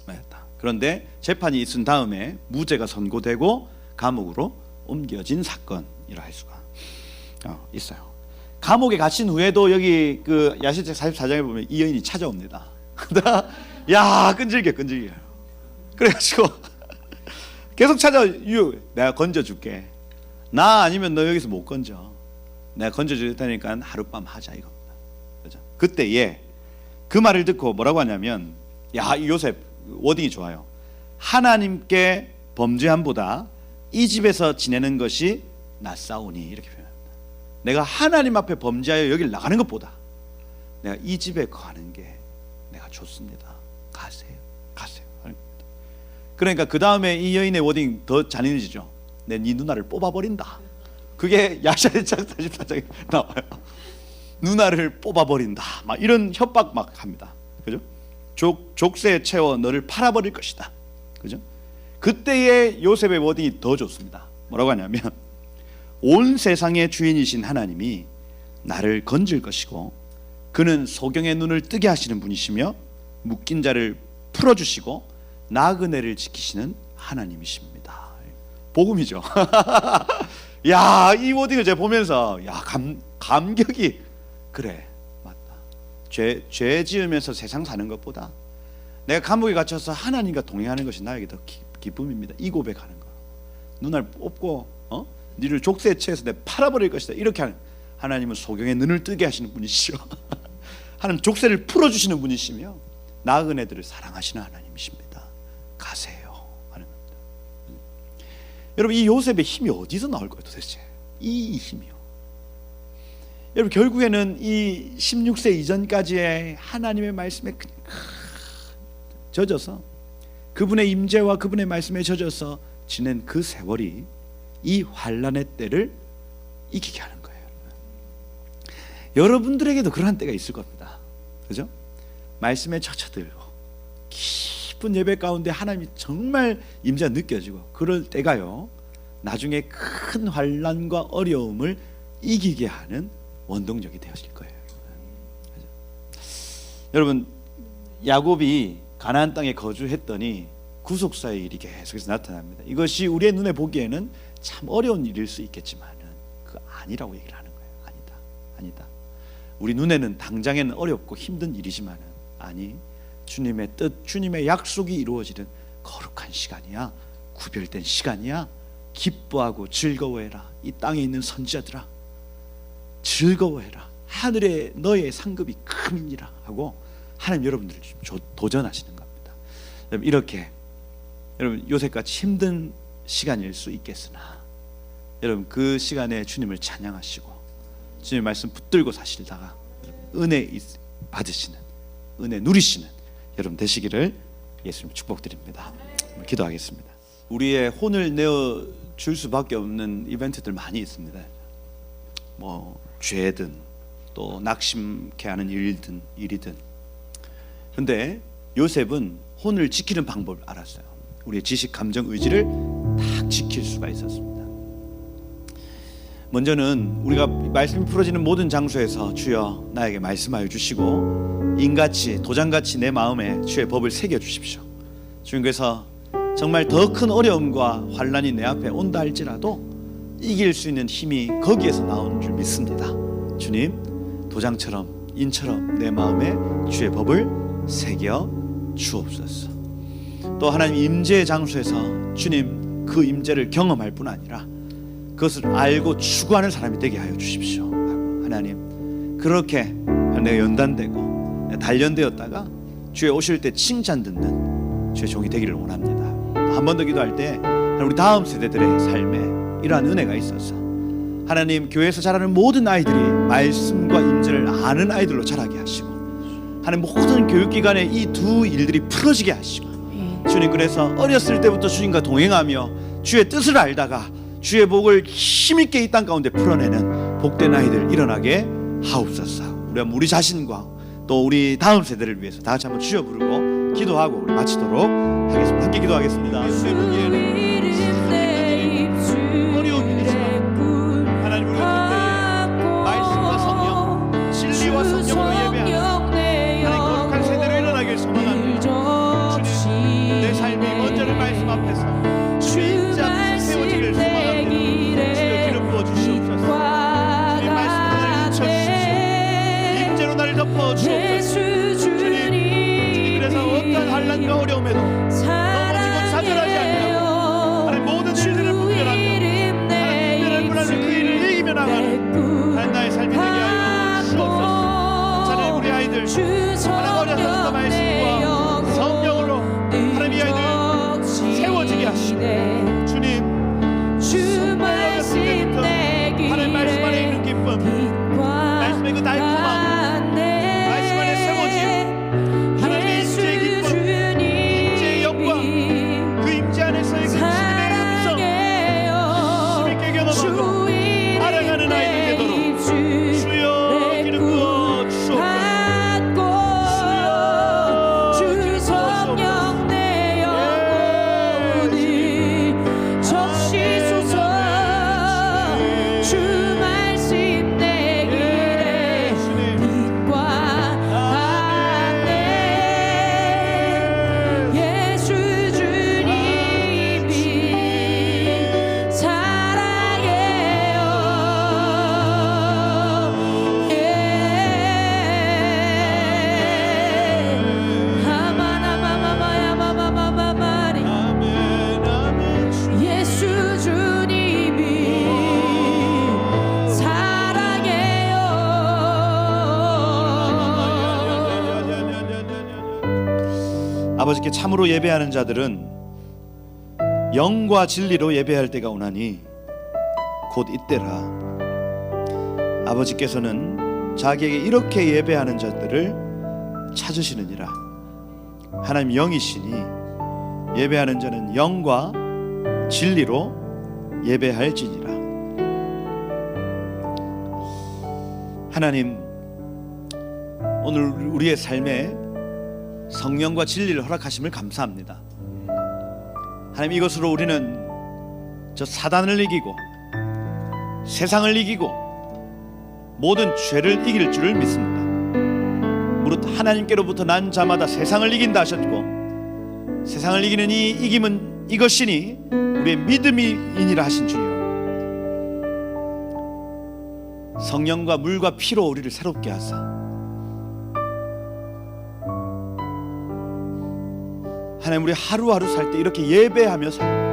맞았다. 그런데 재판이 있은 다음에 무죄가 선고되고 감옥으로 옮겨진 사건이라 할 수가 있어요. 감옥에 갇힌 후에도 여기 그 야실책 44장에 보면 이 여인이 찾아옵니다. 야 끈질겨. 그래가지고 계속 찾아. 내가 건져줄게. 나 아니면 너 여기서 못 건져. 내가 건져줄 테니까 하룻밤 하자 이겁니다. 그죠? 그때에 그 말을 듣고 뭐라고 하냐면 이 요셉 워딩이 좋아요. 하나님께 범죄함보다 이 집에서 지내는 것이 낫사오니 이렇게 표현합니다. 내가 하나님 앞에 범죄하여 여기를 나가는 것보다 내가 이 집에 거하는 게 내가 좋습니다. 가세요. 그러니까 그 다음에 이 여인의 워딩 더 잔인해지죠. 네 누나를 뽑아버린다. 그게 야샬의 책 44장에 나와요. 누나를 뽑아버린다. 막 이런 협박 막 합니다. 그죠? 족쇄에 채워 너를 팔아버릴 것이다. 그죠? 그때의 요셉의 워딩이 더 좋습니다. 뭐라고 하냐면 온 세상의 주인이신 하나님이 나를 건질 것이고 그는 소경의 눈을 뜨게 하시는 분이시며 묶인 자를 풀어주시고 나그네를 지키시는 하나님이십니다. 복음이죠. 야, 이 워딩을 제가 보면서 감격이 그래 맞다. 죄 지으면서 세상 사는 것보다 내가 감옥에 갇혀서 하나님과 동행하는 것이 나에게 더 기쁨입니다. 이 고백하는 거. 누나를 뽑고 너를 족쇄에 채워서 내 팔아버릴 것이다. 이렇게 하는 하나님은 소경의 눈을 뜨게 하시는 분이시오. 하나님 족쇄를 풀어주시는 분이시며 나그네들을 사랑하시는 하나님이십니다. 가세요 하는 겁니다. 여러분, 이 요셉의 힘이 어디서 나올 거예요 도대체? 이 힘이요. 여러분, 결국에는 이 16세 이전까지의 하나님의 말씀에 젖어서, 그분의 임재와 그분의 말씀에 젖어서 지낸 그 세월이 이 환난의 때를 이기게 하는 거예요. 여러분들에게도 그러한 때가 있을 겁니다. 그죠? 말씀에 젖어들고 깊은 예배 가운데 하나님이 정말 임재가 느껴지고, 그럴 때가요 나중에 큰 환난과 어려움을 이기게 하는 원동력이 되어질 거예요. 그죠? 여러분, 야곱이 가나안 땅에 거주했더니 구속사의 일이 계속해서 나타납니다. 이것이 우리의 눈에 보기에는 참 어려운 일일 수 있겠지만은 그 아니라고 얘기를 하는 거예요. 아니다. 우리 눈에는 당장에는 어렵고 힘든 일이지만은 아니, 주님의 뜻, 주님의 약속이 이루어지는 거룩한 시간이야. 구별된 시간이야. 기뻐하고 즐거워해라. 이 땅에 있는 선지자들아, 즐거워해라. 하늘에 너의 상급이 큼이니라 하고 하나님 여러분들을 도전하시는 겁니다. 여러분, 이렇게 여러분 요셉같이 힘든 시간일 수 있겠으나 여러분 그 시간에 주님을 찬양하시고 주님의 말씀 붙들고 사시다가 은혜 받으시는, 은혜 누리시는 여러분 되시기를 예수님 축복드립니다. 기도하겠습니다. 우리의 혼을 내어 줄 수밖에 없는 이벤트들 많이 있습니다. 뭐 죄든 또 낙심케 하는 일이든. 근데 요셉은 혼을 지키는 방법을 알았어요. 우리의 지식, 감정, 의지를 딱 지킬 수가 있었습니다. 먼저는 우리가 말씀이 풀어지는 모든 장소에서 주여 나에게 말씀하여 주시고 인같이 도장같이 내 마음에 주의 법을 새겨 주십시오. 주님께서 정말 더 큰 어려움과 환난이 내 앞에 온다 할지라도 이길 수 있는 힘이 거기에서 나오는 줄 믿습니다. 주님, 도장처럼 인처럼 내 마음에 주의 법을 새겨 주옵소서. 또 하나님 임재의 장소에서 주님 그 임재를 경험할 뿐 아니라 그것을 알고 추구하는 사람이 되게 하여 주십시오 하고, 하나님 그렇게 내가 연단되고 단련되었다가 주의 오실 때 칭찬 듣는 주의 종이 되기를 원합니다. 한 번 더 기도할 때 우리 다음 세대들의 삶에 이러한 은혜가 있어서 하나님 교회에서 자라는 모든 아이들이 말씀과 임재를 아는 아이들로 자라게 하시고, 하나님 모든 교육기관에 이 두 일들이 풀어지게 하시고, 주님 그래서 어렸을 때부터 주님과 동행하며 주의 뜻을 알다가 주의 복을 힘있게 이 땅 가운데 풀어내는 복된 아이들 일어나게 하옵소서. 우리 자신과 또 우리 다음 세대를 위해서 다 같이 한번 주여 부르고 기도하고 우리 마치도록 하겠습니다. 함께 기도하겠습니다. 주의 보기에는 어려움이 되지만 하나님 우리가 그때에 말씀과 성령, 진리와 성령으로 예배하는 하나님 거룩한 세대로 일어나길 소망합니다. 주님, 내 삶이 먼저는 말씀 앞에서 주의 임재 앞에서 세워지길 소망합니다. 주여 기름 부어 주시옵소서. 주님 말씀으로 나를 비춰주십시오. 임재로 나를 덮어 주옵소서. 주님 그래서 어떤 환난과 어려움에도 넘어지고 좌절하지 않냐고 하나님 모든 일들을 분별하며 하나님 분별할 그 일을 이기며 나가는 하나님 나의 삶이 되게 하여 주옵소서. 하나님 우리 아이들 하나님 어려서부터 말씀과 성령으로 하나님 이 아이들 세워지게 하시고, 주님 주 말씀 때부터 하나님 말씀 안에 있는 기쁨, 말씀의 그 달콤함, 말씀 안에 세워짐, 하나님의 임재의 기쁨, 임재의 아버지께 참으로 예배하는 자들은 영과 진리로 예배할 때가 오나니 곧 이때라. 아버지께서는 자기에게 이렇게 예배하는 자들을 찾으시느니라. 하나님 영이시니 예배하는 자는 영과 진리로 예배할지니라. 하나님, 오늘 우리의 삶에 성령과 진리를 허락하심을 감사합니다. 하나님, 이것으로 우리는 저 사단을 이기고 세상을 이기고 모든 죄를 이길 줄을 믿습니다. 무릇 하나님께로부터 난 자마다 세상을 이긴다 하셨고, 세상을 이기는 이 이김은 이것이니 우리의 믿음이니라 하신 주여, 성령과 물과 피로 우리를 새롭게 하사 하나님, 우리 하루하루 살 때 이렇게 예배하며 살고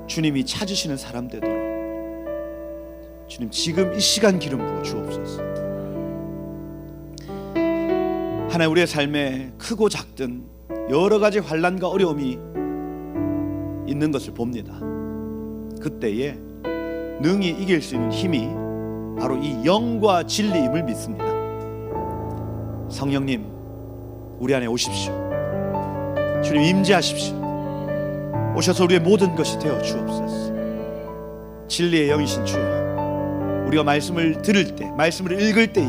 주님이 찾으시는 사람 되도록 주님 지금 이 시간 기름 부어 주옵소서. 하나님, 우리의 삶에 크고 작든 여러 가지 환난과 어려움이 있는 것을 봅니다. 그때에 능히 이길 수 있는 힘이 바로 이 영과 진리임을 믿습니다. 성령님, 우리 안에 오십시오. 주님 임재하십시오. 오셔서 우리의 모든 것이 되어 주옵소서. 진리의 영이신 주여, 우리가 말씀을 들을 때, 말씀을 읽을 때에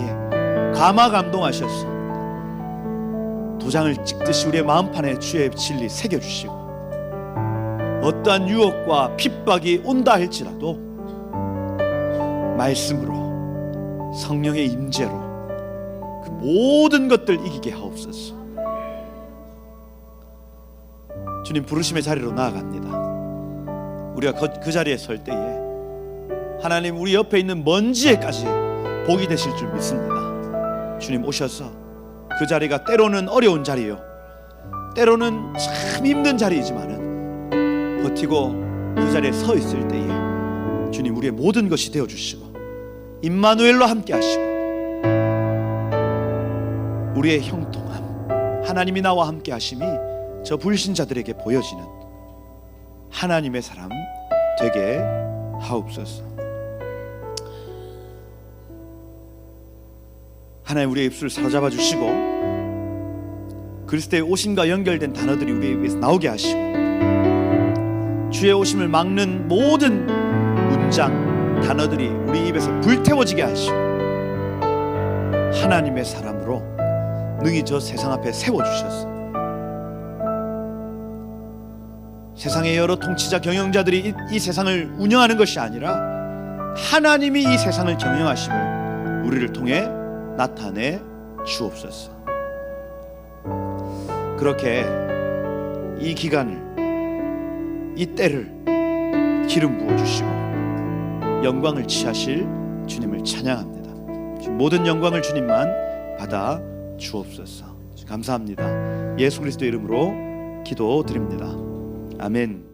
감화 감동하셔서 도장을 찍듯이 우리의 마음판에 주의 진리 새겨주시고, 어떠한 유혹과 핍박이 온다 할지라도 말씀으로, 성령의 임재로 그 모든 것들 이기게 하옵소서. 주님 부르심의 자리로 나아갑니다. 우리가 그 자리에 설 때에 하나님, 우리 옆에 있는 먼지에까지 복이 되실 줄 믿습니다. 주님 오셔서 그 자리가 때로는 어려운 자리요, 때로는 참 힘든 자리이지만은 버티고 그 자리에 서 있을 때에 주님 우리의 모든 것이 되어주시고 임마누엘로 함께 하시고 우리의 형통함, 하나님이 나와 함께 하심이 저 불신자들에게 보여지는 하나님의 사람 되게 하옵소서. 하나님, 우리의 입술을 사로잡아 주시고 그리스도의 오심과 연결된 단어들이 우리의 입에서 나오게 하시고 주의 오심을 막는 모든 문장, 단어들이 우리 입에서 불태워지게 하시고 하나님의 사람으로 능히 저 세상 앞에 세워주셔서 세상의 여러 통치자 경영자들이 이 세상을 운영하는 것이 아니라 하나님이 이 세상을 경영하심을 우리를 통해 나타내 주옵소서. 그렇게 이 기간을, 이 때를 기름 부어주시고 영광을 취하실 주님을 찬양합니다. 모든 영광을 주님만 받아 주옵소서. 감사합니다. 예수 그리스도 이름으로 기도드립니다. 아멘.